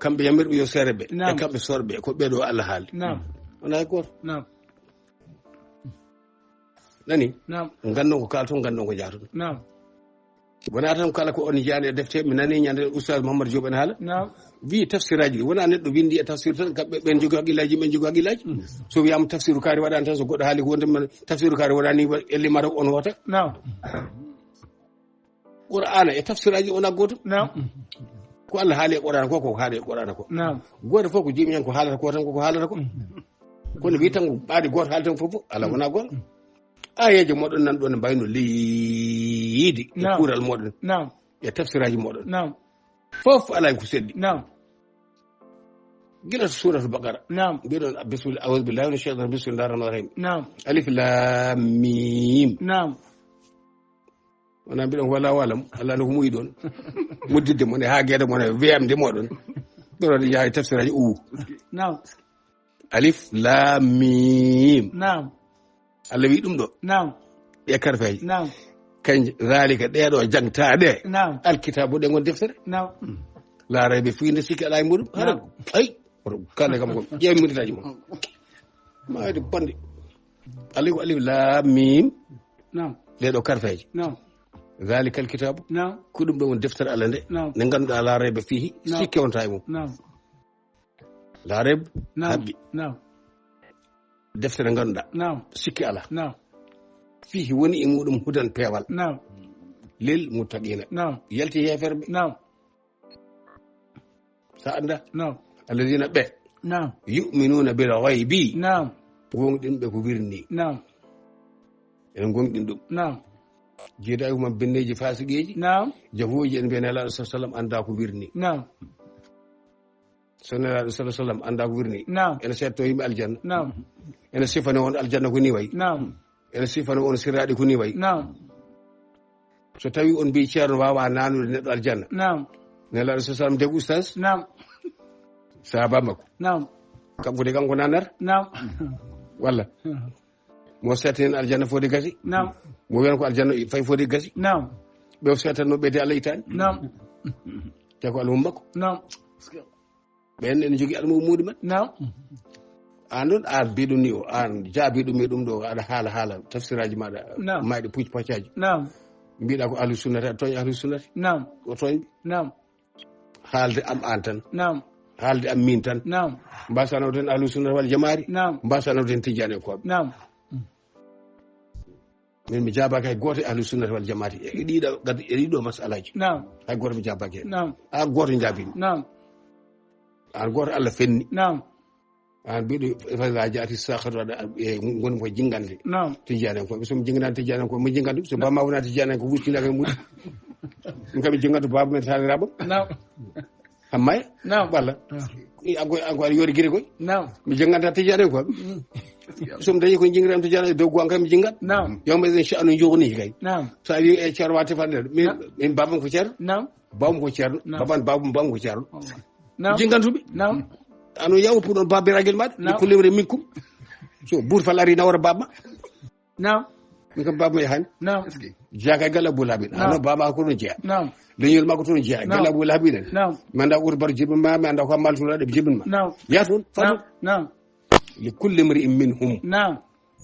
kamɓe yamirɓe yo seere ɓe e kamɓe sorɓe ko ɓeɗo Allah haali wona hay goto nani gandon ko kalton gandon ko jaaton wona tan kala ko on jaani e defte mi nani ñande oustaz Mouhamadou Diop en haala wi tafsiraji ɗi wona neɗɗo windi e tafsir tan kamɓe ɓen jogui haqqillaji ɓen jogui haqqillaji so wiyama tafsiru kaari waɗani tan so goɗɗo haali ko wondema tafsiru kaari waɗani ellimata on wota Qur'ana e tafsiraji wona gotum ko Allah haali e Qur'ana ko koko haali e Qur'ana ko goto fof ko jimi hen ko haalata ko tan koko haalata ko kono wi tan ko ɓaadi goto haali tan fof ala wona goto ayeje moɗon nan ɗo ne mbayno leydi e kuural moɗon e tafsiraji moɗon fof ala ko seddi gila to suratu Baqara mbiɗon bismillah a'udhu billahi minash shaitanir rajim bismillahir rahmanir rahim alif lam mim wona mbiɗon wala walam Allah no ko muyi ɗon muddidde mon e ha gueɗe mon e wiyamde moɗon ɓeɗon yaha tafsiraji alif lam mim Allah wi ɗum ɗo e karfeji kañ zalika ɗeɗo jangtaɗe alkitabu ɗe gon deftere laarayɓe fuyde sikki ala e muɗum haɗa ay kala kam ko ƴeewi muditaji mo mawde bonde Allah ko alif lam mim ɗeɗo karfeji zalika alkitabu ko ɗum ɗo won deftere Allah nde nde ganduɗa laarayɓe fihi sikke wonta e mum laarayɓe haɓɓi deftere ganduɗa sikki ala fihi woni e muɗum hudan peewal lel muttaqina yalti heferɓe sa anda alladina ɓe yu'minuna bil ghaibi gonɗinɓe ko wirni en gonɗin ɗum jeeɗayi mum benneji fasigueji jahoji en mbiyane alaɗo sa sallam anda ko wirni so nelaɗo sa sallam anda ko wirni ene setto yimɓe aljanna ene sifane on aljanna ko ni wayi ene sifane on sirraɗi ko ni wayi so tawi on mbi ceerno wawa nanude neɗɗo aljanna nelaɗo sa sallam deg oustage sahaba makko kanko de kanko nanata walla mo settanen aljanna fode gasi mo wiyan ko aljanna fay fode gasi ɓe o settanno ɓeyde Allah itani te ko almum makko ɓen ene jogui almum muɗumen an ɗon an mbiɗum ni o an jaabiɗumi ɗum ɗo aɗa haala tafsiraji maɗa mayɗe pucci poccaji mbiɗa ko ahlu sunnati aɗa tooñ ahlu sunnati o tooñɓe haalde am an tan haalde am min tan mbasanow ten ahlu sunnati wal jamaari mbasanow ten tijjane koɓe min mi jabaki hay goto e ahlu sunnati wal jamaati e ɗiɗo masalaji hay goto mi jabaki hen a goto jaabimi an goto Allah fenni an mbiɗo fasaji ati sakatu waɗa e gonmi ko jingande tijjanen koɓe somi jinganani tijjanen koɓe mo jingandu so bamma wona tijjanen ko wurtinaka e muɗum ɗum kam mi jingantu baba men taniraɓam hammaya walla anko aɗa yoori guiri koy mi jinganta tijjanen koɓe somi dañi ko jingiram tijjanen dow gon kam mi jingat yawma idin sha'nu yughnihi kay so a wi e ceerno wa tefande min babam ko ceerno bawmi ko ceerno babam ko ceerno jingantuɓe ano yawo pour ɗon babiraguel maɗa ni kullimre min kum so buur fal ari nawara babma mi kam baba yahan نعم jaka gala bulabin ano baba ko no jiya نعم leñol makko to no jiya gala bulabin نعم manda ur bar jibin ma manda ko mal sura de jibin ma نعم yatun نعم fatu نعم li kulli imri'in minhum نعم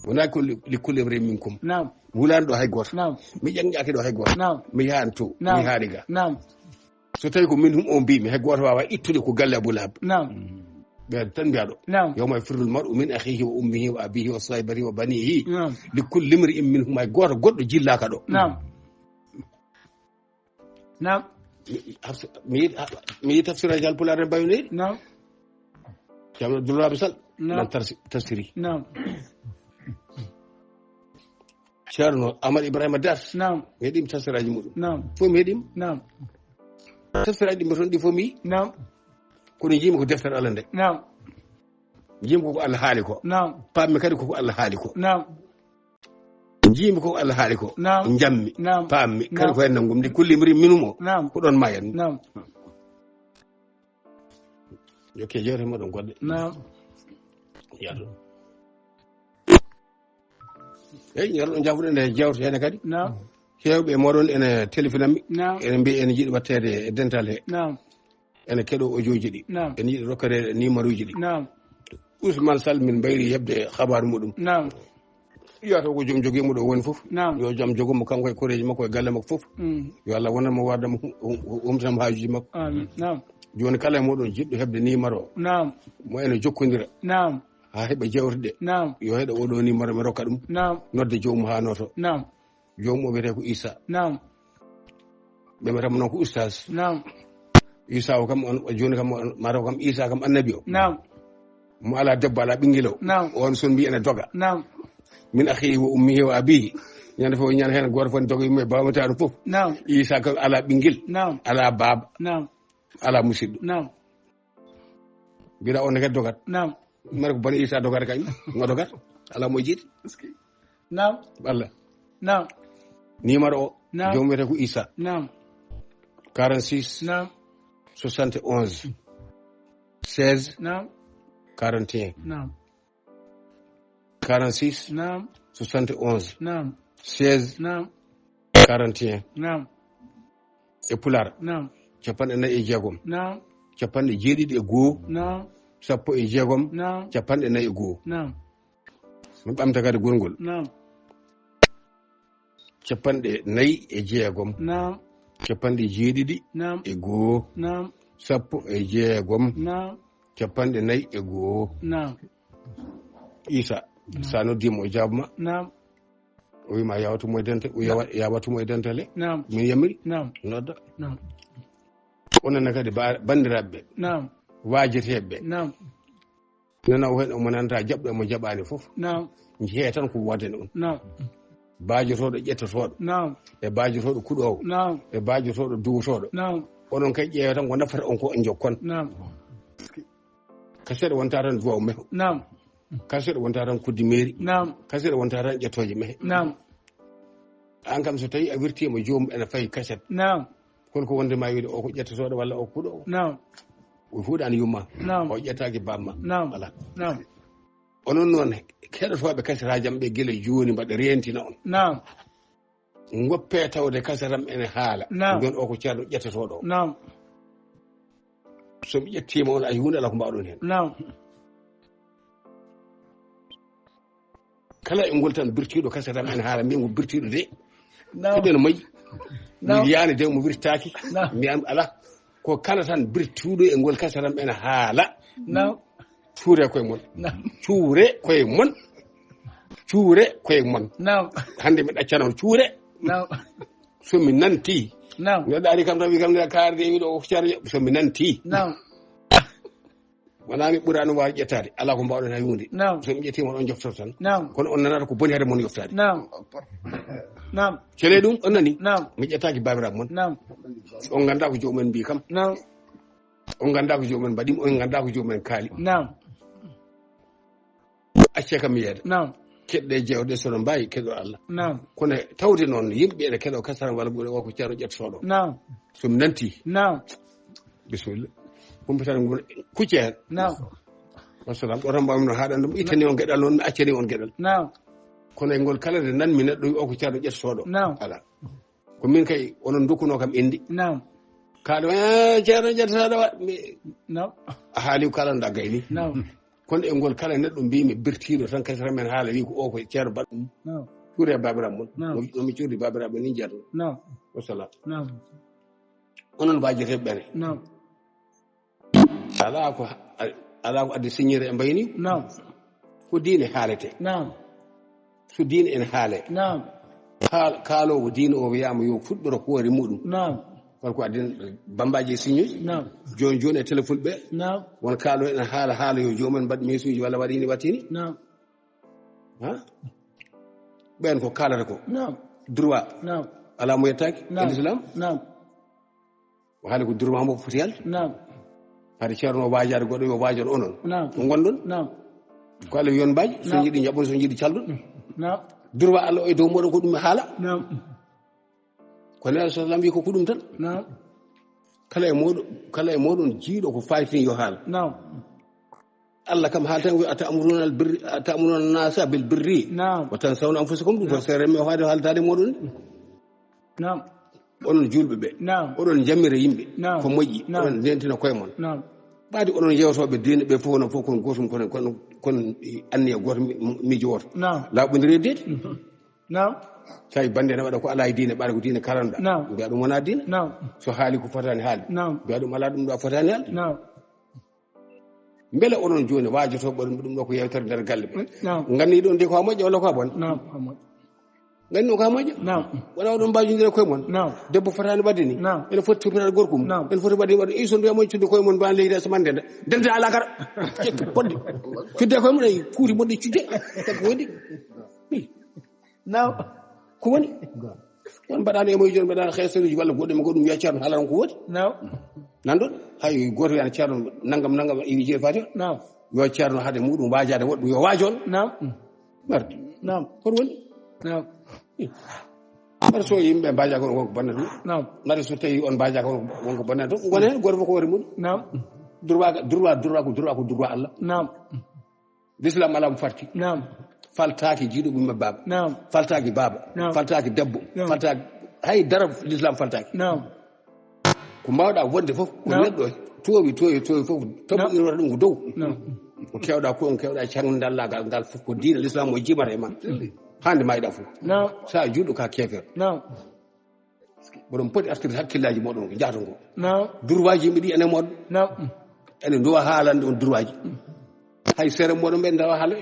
wona li kulli imri'in minkum نعم wulan do hay goto نعم mi jangaki do hay goto نعم mi yahan to mi نعم haadiga نعم so tawi ko minhum on bi mi hay goto wawa ittude ko galle bulab نعم be tan biado نعم yawma yafirru al-mar'u min akhihi wa ummihi wa abihi wa sahibatihi wa banihi نعم li kulli imri'in minhum ay goto goddo jillaka do نعم نعم mi tafsira jal pulare bayni نعم jamna dulra bisal نعم tafsiri نعم Ceerno Amadou Ibrahima Das نعم heeɗima tafsiraji muɗum نعم fof mi heeɗima نعم tafsiraji ɗi toon ɗi fof mi نعم kono jiimi ko deftere Allah nde نعم jiimi koko Allah haali ko نعم pammi kadi koko Allah haali ko نعم jiimi koko Allah haali ko نعم jammi نعم pammi kadi نعم ko hen nangum ndi kulli mri minum o نعم ko ɗon ma en نعم yokke jewte moɗon goɗɗe نعم yaɗo eyi ñaroɗo jafuɗe nde jewte hene kadi نعم hewɓe moɗon ene téléphonammi نعم ene mbi ene jiiɗi wattede e dental he نعم ene keɗo audio-ji ɗi نعم ene yiiɗi rokkade numéro uji ɗi نعم Ousmane Sall min mbayri hebde habaru muɗum نعم yiyata ko joom joguimo ɗo woni fof نعم yo jaam jogomo kanko e koreji makko e galle makko fof yo Allah wonanmo wardamo humtanamo hajuji makko آمين نعم joni kala e moɗon jiɗɗo hebde numéro o نعم mo ene jokkodira نعم ha heeɓa jewte ɗe نعم yo heeɗa oɗo numéro mi rokka ɗum نعم nodde jomum ha noto نعم jomum o wiyete ko Issa نعم ɓe mbiyatamo noon ko oustage نعم Issa o kam on joni kam mataw kam Issa kam annabi o نعم mo ala debbo ala ɓinguel o نعم on son mbi ene doga نعم min akhihi wa ummihi wa abihi ñande fof ñande hen goto fof ne doga yumma e bamataɗo fof نعم Issa kam ala ɓinguel نعم ala baba نعم ala musidɗo نعم mbiɗa on ne kadi dogat نعم mara ko bani Issa dogata kañ ngo dogat ala mo jiiɗi نعم Allah نعم numéro o نعم jomum wiyete ko Issa نعم 46 نعم 71 16 نعم 41 نعم 46 نعم 71 نعم 16 نعم 41 نعم e pular نعم capanɗe nayi e jeegom نعم capanɗe jeeɗiɗi e goho نعم sappo e jeegom نعم capanɗe nayi e goho نعم mi ɓamta kadi gurgol نعم capanɗe nayi e jeegom نعم capanɗe jeeɗiɗi نعم e goho نعم sappo e jeegom نعم capanɗe nayi e goho نعم Issa sa noddima o jabma نعم o wima yawatumo e dental o yawatumo e dental he نعم min yamiri نعم nodda نعم ononne kadi bandiraɓeɓe نعم wajeteɓeɓe نعم nana o hen omo nanta jaɓɗo emo jaɓani foof نعم jeeya tan ko wodene on نعم bajotoɗo ƴettotoɗo نعم e bajotoɗo kuɗowo نعم e bajotoɗo duwotoɗo نعم onon kay ƴeewa tan ko nafata on ko en jokkon نعم kaseɗe wonta tan duwaw meho نعم kaseɗe wonta tan kuddi mairie نعم kaseɗe wonta tan ƴettoje mehe نعم an kam so tawi a wirtima jomum ene fayi kaset نعم holko wondema wiide o ko ƴettotoɗo walla o kuɗowo نعم o fuuɗani yumma نعم o ƴettaki bamma نعم ala نعم onon noon heɗotoɓe kasetaji am ɓe guila joni mbaɗa rentina on نعم goppe tawde kasetam ene haala Naam. nden o ko ceerno ƴettotoɗo o نعم somi ƴettima on ay hunde ala ko mbawɗon hen نعم kala e ngol tan birtiɗo kasetam ene haala mbiyen ko birtiɗo de نعم heɗeno mayyi Naam. mi yiyani de mo wirtaki Naam. mbiyan ala ko kala tan birtuɗo e ngol kasetam ene haala نعم cuure koye mon نعم cuure koye mon cuure koye mon نعم hande mi ɗaccano cuure نعم somi nanti نعم neɗɗo ari kam tan wi kam nde kaarde wiɗo o ceerno somi nanti نعم wona mi ɓurano wawi ƴettade ala ko mbawɗon ha hunde نعم somi ƴettima on joftor tan نعم kono on nanata ko boni hade mon yoftade نعم نعم cele ɗum on nani نعم mi ƴettaki babiraɓe mon نعم on ganda ko jomumen mbi kam نعم on ganda ko jomumen mbaɗima on ganda ko jomumen kaali نعم acce kam mi yeeda نعم keɗɗe jewɗe sono mbawi keɗo Allah نعم kono tawde noon yimɓe ene keɗo kasaran walla ɓuure o ko ceerno ƴettotoɗo نعم somi nanti نعم bisimilla humpitan kucce hen نعم wassalam ɗo tan mbawmi no haɗan ɗum ittani on gueɗal noon mi accani on gueɗal نعم kono e ngol kala nde nanmi neɗɗo o ko ceerno ƴettotoɗo ala ko min kay onon dokkuno kam indi kaɗo ceerno ƴettotoɗo a haali ko kalanɗa gayni kono e ngol kala neɗɗo mbimi birtiɗo tan kasara men haala wi ko o ko ceerno baɗ cuure babiraɓe mon nomi cuurdi babiraɓe ni jeeto wassalam onon mbajeteɓe ɓene ala ko addi signére e mbayni ko diine haalete so diine en haale kaalowo diine o wiyama yo fuɗɗoro hoore muɗum won ko addina bambaji e signoji joni joni e téléphone ɓe won kaalowo ene haala yo jomumen mbaɗ mesuji walla waɗini wattini ɓen ko kaalata ko droit ala mo yettaki e l'islam o haali ko droit mo foti yalde hade ceerno o waajade goɗɗo yo waajon onon ko gonɗon ko Allah yon mbaji so jiiɗi jaɓon so jiiɗi calɗon droit Allah o e dow moɗon ko ɗum haala ko nelaɗo sallam wi ko ɗum tan kala e moɗon jiiɗo ko faytin yo haala Allah kam haala tan wi atamuruna nasa bil birri wa tansawna anfusakum ɗum ko seere me haade haaltade moɗon onon julɓe ɓe oɗon jammira yimɓe ko moƴƴi oɗon ndentina koye mon ɓaade onon yewtoɓe diine ɓe fof onon fof kono gotum kono anniya goto miijo woto laaɓodiri deede tawi bande ne waɗa ko ala e diine ɓaade ko diine kalanɗa mbiya ɗum wona diine so haali ko fotani haali mbiya ɗum ala ɗum ɗo fotani haalde beele onon joni wajotoɓe ɗum ɗo ko yewtere nder galle ɓe ganni ɗon de ko ha moƴƴa walla ko ha bonde ganni ɗum ko ha moƴƴa wona oɗon mbajodira koye mon debbo fotani wadde ni ene foti toppitade gorko mum ene foti wadde wadde so nduya moƴƴude koye mon mbawi leydi asamande nde dente ala kara ƴetta bodde cudde koye mon ay kuuti bonɗe cudde ko woni ko woni won mbaɗano emoye joni mbaɗano xeesanuji walla goɗɗum ko ɗum wiya ceerno haalano ko woodi nanɗon hay goto wiyano ceerno naggam iwi jeeri fati yo ceerno haade muɗum waajade woɗɗum yo waajon marde hoto woni mbaɗa so yimɓe mbaja kon wonko bonnata ɗum mbaɗa so tawi on mbaja kon wonko bonnata ɗum gona hen goto fof ko hoore muɗum droit ko droit Allah l'islam ala mo farti faltaki jiiɗo ɓumme baba faltaki baba faltaki debbo faltaki hay dara l'islam faltaki ko mbawɗa wonde fof ko neɗɗo towi fof toɓɓirota ɗum ko dow ko kewɗa ko on kewɗa cangde dallagal ngal fof ko diine l'islam o jimata e ma hande mayɗa fof sa juuɗo ka kefer boɗon poti artirde hakkillaji moɗon ko jahata ngo droit ji yimɓe ɗi ene moɗon ene duwa haalande on droit ji hay seere moɗon ɓe dawa haala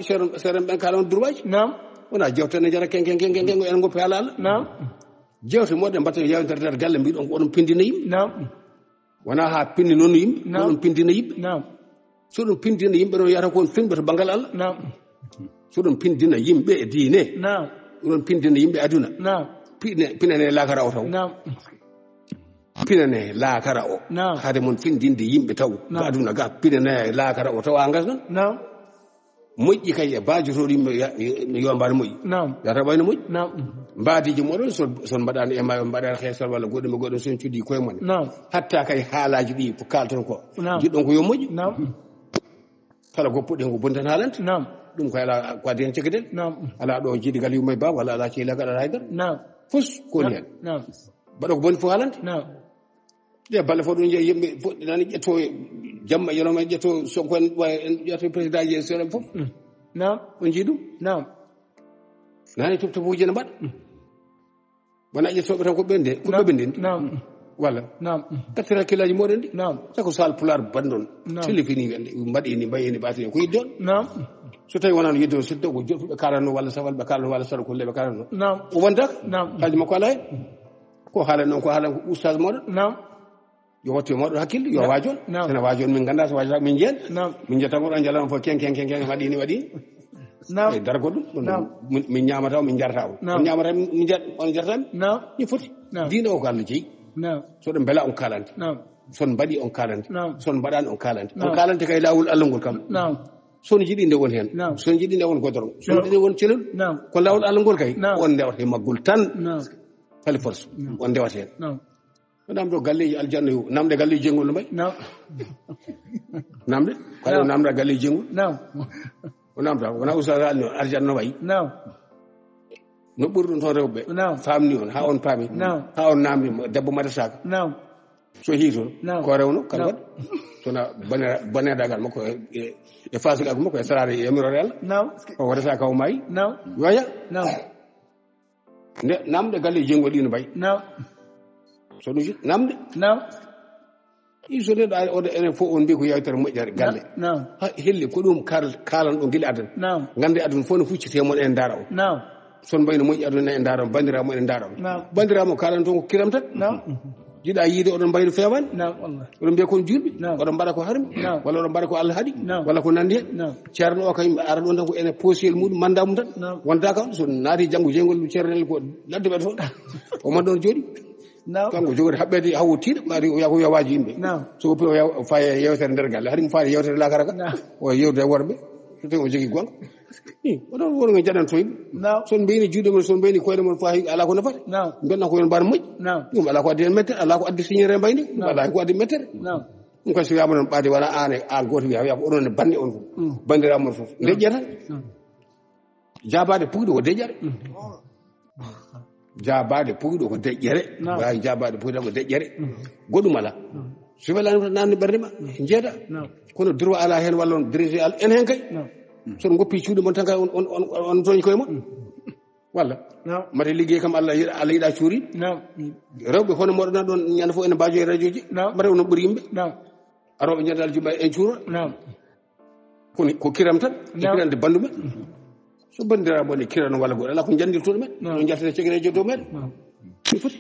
seere ɓen kaala on droit ji wona jewte ne jara kenken enen goppi haala Allah jewte moɗon mbatta yewtere nder galle mbiɗon ko oɗon pindina yimɓe wona ha pinni noon yimɓe oɗon pindina yimɓe so ɗum pindina yimɓe ɗon yiyata kon finɓe to banggal Allah so ɗum pindina yimɓe e diine oɗon pindina yimɓe aduna pinane laakara o taw pinane laakara o haade mon findinde yimɓe taw ko aduna ga pinane laakara o taw a gasnan moƴƴi kay e baajotoɗo yimɓe yo mbaɗa moƴƴi yata wayno moƴƴi mbaadiji moɗon son mbaɗano e ma mbaɗano heesal walla goɗɗum son cuddi koye mon hatta kay haalaji ɗi ko kalton ko jiɗɗon ko yo moƴƴi kala goppuɗen ko bontan haalante ɗum ko ala ko addi hen cekkedel ala ɗo jiiɗi gal yummay ba walla ala ceelagal ala haydara fos koni hen mbaɗa ko boni fof haalante ɗe balle fof ɗum jeeyi yimɓe foɗɗinani ƴetto jamma yonoma ƴetto sonko en ƴetto président ji e seeɗen fof on jii ɗum nani toptofuji ne mbaɗa wona ƴettoɓe tan ko ɓende ko ɓeɓe ndendi walla gattere hakkillaji moɗon ɗi sako sal pular bandon telefini mbaɗini mbayini ɓatini ko yidde on so tawi wonano yidde on siddo ko jotuɓe kalanno walla sawal ɓe kalanno walla saɗa kolleɓe kalanno o wondaka haji makko ala hen ko haalan noon ko haalan ko oustage moɗon yo wattu e moɗon hakkille yo waajon sene waajon min ganda so waajata min jeen min jetta goɗon jalano fof ken waɗini e dara goɗɗum min ñamata o min jarata o on ñamata on jartami ni foti diine o ko Allah jeeyi soɗo beela on kalante son mbaɗi on kalante son mbaɗani on kalante on kalante kay lawol Allah ngol kam son jiiɗi nde won hen son jiiɗi nde won godoron son jiiɗi won celol ko lawol Allah ngol kay on ndewata e maggol tan fali force on ndewata hen o namdo galleji aljanna yo namde galleji jengol no mbay namde kala namda galleji jengol o namda wona usal aljanna no way no ɓurɗon toon rewɓe famni on ha on paami ha on namdi debbo mata saka so hii toon ko rewno kala waɗ sona banedagal makko e fasigal makko e sarade yamirore Allah o waɗata kaw maayi yoya nde namde galle jengol ɗi no mbayi so ɗum namde so neɗɗo ari oɗo enen fof on mbi ko yewtere moƴƴere galle ha helli ko ɗum kalan ɗo guila aduna gande aduna fof no fuccitemoon en daara o son mbayno moƴƴi aduna en daara o bandiramo enen daara o bandiramo kalan toon ko kiram tan jiɗa yiide oɗon mbayno fewani oɗon mbiya kon julɓe oɗon mbaɗa ko harmi walla oɗon mbaɗa ko Allah haaɗi walla ko nandi hen ceerno o kay ara ɗon tan ko ene posiyel muɗum manda mum tan wonta kam so naati janggo jeygol ceernel ko ladde ɓe toon o man ɗon jooɗi kanko jogori haɓɓede hawo tiiɗa ɓaari o yako yowaji yimɓe so oppi o faye yewtere nder galle haɗi mo faade yewtere lakara ka o yewde worɓe so tawi o jogui gonga oɗon worgo jaɗantoyɓe son mbeyni juuɗe mon son mbeyni koyɗe mon fa ala ko nafata mbiɗa ko yon mbaɗa moƴƴi ɗum ala ko addi hen mettere ala ko addi signere mbayni ala ko addi mettere ɗum kay so wiyama noon ɓaade wona an goto wiya ko oɗon ne bande on fof bandiramoon fof deƴƴata jabade puyɗo ko deƴƴere jabade puyɗo ko deƴƴere wawi jabade puyɗo ko deƴƴere goɗɗum ala so welani namde ɓerde ma jeeɗa kono droit ala hen walla on dirigé ala en hen kay sono goppi cuuɗe mon tan kay on toñi koye mon walla mate liggey kam Allah yiɗa cuuri rewɓe hono moɗon ɗon ñande fof ene mbajo e radio ji mate onon ɓuuri yimɓe aroɓe ñandal juma en cuura kono ko kiram tan kirande bandu men so bandiraɓe ne kirano walla goɗo ala ko jandirtoɗo men no jaltete cegerejo dow men ɗum foti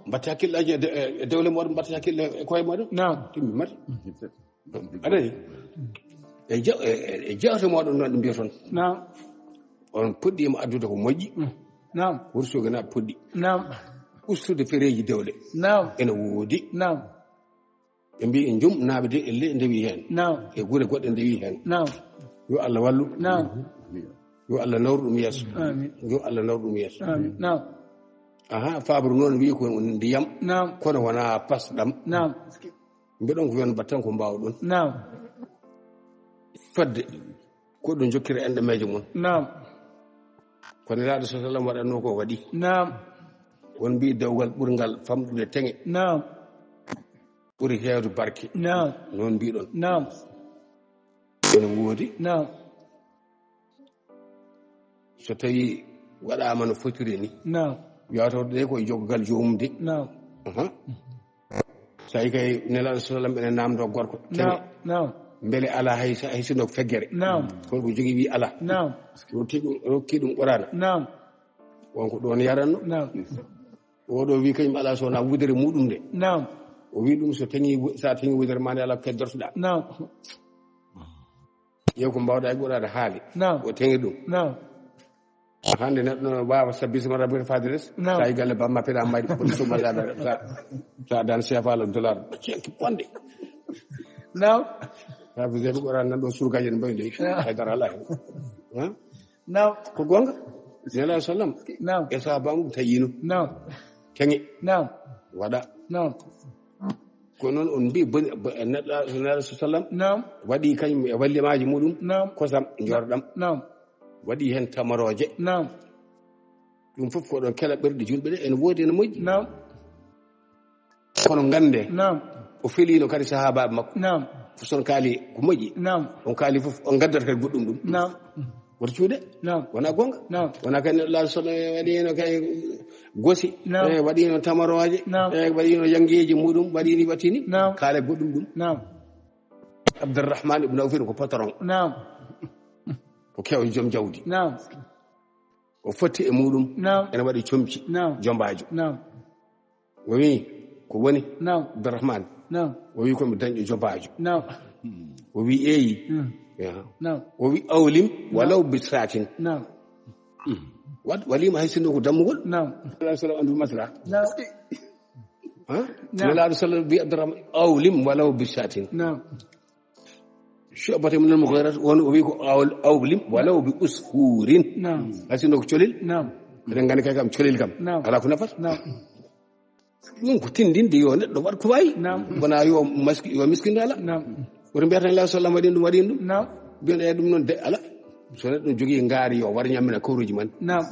mbatte hakkillaji e dewle moɗon mbatte hakkille e koye moɗon timmi mate aɗani e jewte moɗon noon ɗe mbiya toon on puɗɗima addude ko moƴƴi wursogana puɗɗi ustude fereji dewle ene woodi ɓe mbi en jumnaɓe de elle ndewi hen e guure goɗɗe ndewi hen yo Allah wallu yo Allah nawru ɗum yeeso yo Allah nawru ɗum yeeso aha fabru noon wi ko ndiyam kono wona pasɗam mbiɗon ko yon battan ko mbawɗon fadde ko ɗum jokkira enɗe meeje mon kono nelaɗo sa sallam waɗanno ko waɗi won mbi dewgal ɓurgal famɗude teŋe ɓuri heewde barke noon mbiɗon ene woodi so tawi waɗama no fotiri ni wiyata de koye joggal jomum de so tawi kay nelaɗo sa sallam ene namdo gorko teŋe beele ala hay sinno feggere kono ko jogui wi ala rokki ɗum ɓorana wonko ɗon yaranno oɗo wi kañum ala sowona wudere muɗum de o wi ɗum sa taŋi wudere ma nde ala keddortoɗa yew ko mbawɗa e ɓurade haali o teŋi ɗum hande neɗɗo wawa sabbisma rabbika fadires sa yi galle bamma peɗa mayɗi police o mbaɗa sa dan chefala dollar ceeki bonde sabu zeɓe ɓoran nan ɗo surgaji ne mbawi leydi haydara ala hen ko gonga nelaɗo sallam e sahabamu tayino teŋe waɗa ko noon on mbi neɗɗo sallam waɗi kañum e wallimaji muɗum kosam jorɗam waɗi hen tamaroje ɗum fof ko ɗon kela ɓerɗe julɓe ɗe ene woodi ene moƴƴi kono gande o felino kadi sahabaɓe makko son kaali ko moƴƴi on kaali fof on gaddata kadi goɗɗum ɗum woto cuuɗe wona gonga wona kadi neɗɗo laaɗo soɗo waɗino kay gosi waɗino tamaroje waɗino janggueji muɗum waɗini wattini kaale goɗɗum ɗum Abdourahmane ibn Awf ko patron ko kew joom jawdi o fotti e muɗum ene waɗi comci jombajo o wi ko woni Abdourahmane o wi komi dañƴo jombajo o wi eyi o wi awlim walaw bisatin walima hay sinno ko dammugol sallam andu masla nelaɗo sallam wi Abdourahmane awlim walaw bisatin Shu'bata min al-Mughira won o wi ko awlim walaw bi usfurin hay sinno ko colil eɗen gandi kay kam colil kam ala ko nafata ɗum ko tindinde yo neɗɗo waɗ ko wayi wona yo miskinde ala woto mbiyata nelaɗo sallam waɗin ɗum mbiɗa ɗum noon de ala so neɗɗo jogii ngaari yo war ñammina kawruji man نعم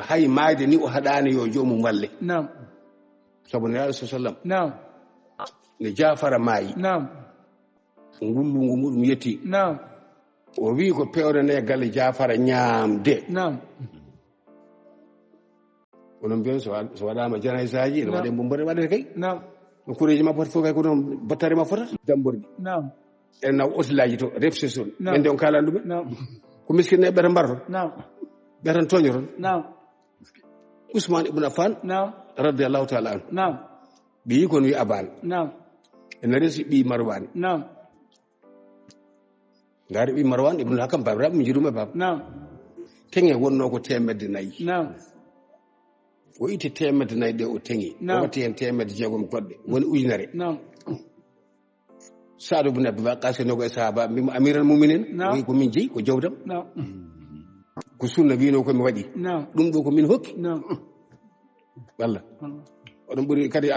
hay maayde ni o haɗaani yo joomum walle نعم sabu nelaɗo sa sallam نعم nde Jaafara maayi نعم ngullungu muɗum yetti نعم o wii ko pewrene galle Jaafara ñaamde نعم onon mbiyon so waɗaama janaysaji ene waɗe mbombore waɗete kay نعم no kureeji ma foti fof kay ko ɗon battare ma fotata damborɗi نعم ene naw otilaji to repsesol نعم. ɓen de on kalan ɗumen نعم ko miskinne ɓetan mbaroton نعم ɓetan toñoton نعم Ousmane ibn Affan نعم radiallahu taala anhu نعم ɓe yi kon wi abane نعم ene resi ɓi Marwan نعم ngaari ɓi Marwan ibnul Hakam babiraɓe mi jirume baba نعم teŋe wonno ko 100 نعم o itti 100 ɗe o teŋi o نعم. watti hen 600 goɗɗe woni ujunere نعم Saadu ibn Abi Waqqas nogo e sahaba mbimo amiral muminin نعم. wi ko min jeeyi ko jawdam نعم ko sunna wino komi waɗi نعم ɗum ɗo ko min hokki نعم walla oɗon ɓuri kadi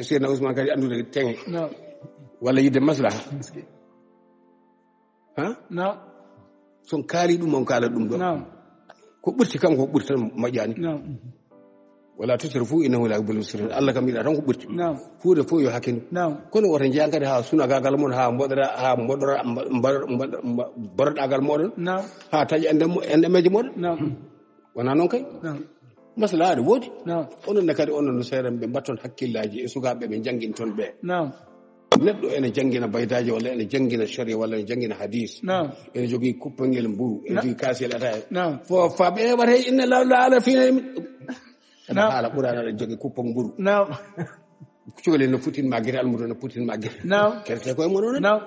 Seydina Ousmane kadi andude teŋe نعم walla yidde maslaha ha نعم son kaali ɗum on kaala ɗum ɗo نعم ko ɓurti kanko ko ɓurti tan moƴƴani نعم wala tusir fuu innahu la yuhibbul musrifin Allah kam yiɗa tan ko ɓurti نعم fuude fof yo hakkindo نعم kono woto jeyan kadi ha sunagagal mon ha mboɗora boroɗagal moɗon نعم ha taƴi enɗemeje moɗon نعم wona noon kay نعم maslaha aɗa woodi نعم onon ne kadi onon no seeɗan ɓe mbatton hakkillaji e sukaɓe ɓe jangguin toon ɓe نعم neɗɗo ene jangguina baydaji walla ene jangguina sharia walla ene jangguina hadis نعم ene jogui kuppangel mburu ene jogui kasel ataya نعم fof fa ɓe waɗa inna la ala fina نعم. haala ɓurani aɗa jogui kuppang mburu نعم cukalel no futinma guere almudo no futinma guere نعم kerte koye monon نعم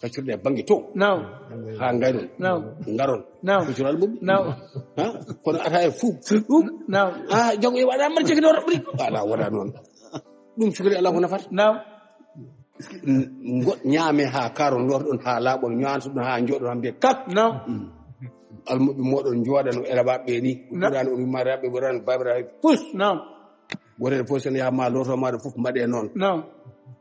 kaccirɗe banggue to نعم ha gaynon نعم garon نعم kucciro almuɓe نعم ha kono ataya fuu ɗum نعم jogo e waɗa mbaɗa jogui ɗo raɓɓri ala waɗa noon ɗum cukali ala ko nafata نعم ñaame ha karon lorɗon ha laaɓon ñantoɗon ha jooɗon ha mbiya kak نعم almuɓe moɗon jooɗano elaɓaɓe ni ɓurani on wimmaraɓe ɓurani babiraɓe pus نعم wonede fof sen yahma loto maɗa fof mbaɗe noon نعم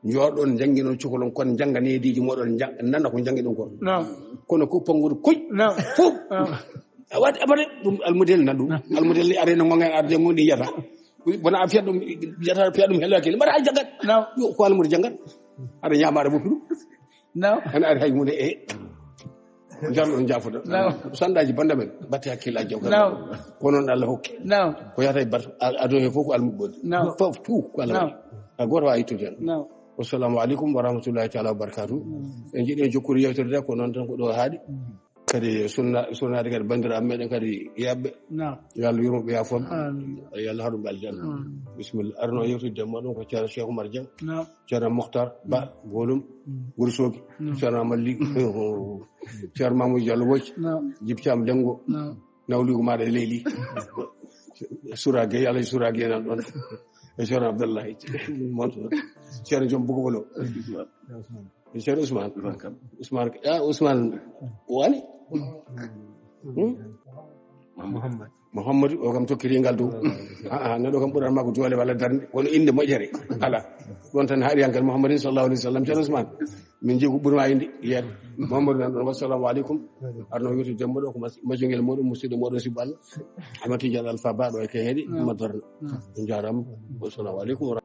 jooɗon jangguinon cukalon kono jangga nediji moɗon nanda ko janggi ɗum kon نعم kono kuppangudu kuƴ نعم fof نعم a waɗi abade ɗum almudel nan ɗum almudel arena gongen arde muɗi yiyata wona a fiyat ɗum yiyata fiyat ɗum helle hakkille mbaɗa hay janggat نعم yo ko almude janggat aɗa ñamaɗa woppi ɗum نعم ene ari hay hunde jarɗon jafoɗa نعم sandaji banda men batte hakkillaji jaw نعم ko noon Allah hokki نعم ko yata e bat ado he fof ko almuɓɓode نعم fof tout ko Allah waɗi a goto wawi ittude hen نعم wassalamu aleykum wa rahmatullahi taala wa barakatuh en jiiɗi en jokkude yewtorde ko noon tan ko ɗo haaɗi kadi sunnade kadi bandiraɓe meɗen kadi yaɓɓe نعم yo Allah yurmoɓe yafoɓe آمين yo Allah haɗum ɓe aljanna bisimilla arno yewtude moɗon ko ceerno Cheikh Oumar Dieng نعم ceerno Mokhtar Ba Bolum Wourossogui ceerno Amadou Ly ceerno Mamoudou Diallo Wocci نعم Djiby Thiam Lengo نعم nawligo maɗa e leydi Soura Gueye Alaji Soura Gueye nan ɗon e ceerno Abdallahi monto ceerno joom Bogobolo ceerno Ousmane wani Mouhamadou o kam tokkiringal dow neɗo kam ɓuranma ko joole walla darde kono inde moƴƴere ala ɗon tan haaɗi hankkadi Mouhamadin sallallahu alaihi wasallam ceerno Ousmane min jii ko ɓurma inde yeeɗe Mouhamadou nan ɗon wassalamu aleykum arno yewtude dembo ɗo ko majjongel moɗon musidɗo moɗon sibbo Allah Ahmad Tidiane Alpha Ba ɗo e ke heeɗi madorna on jarama wassalamu aleykum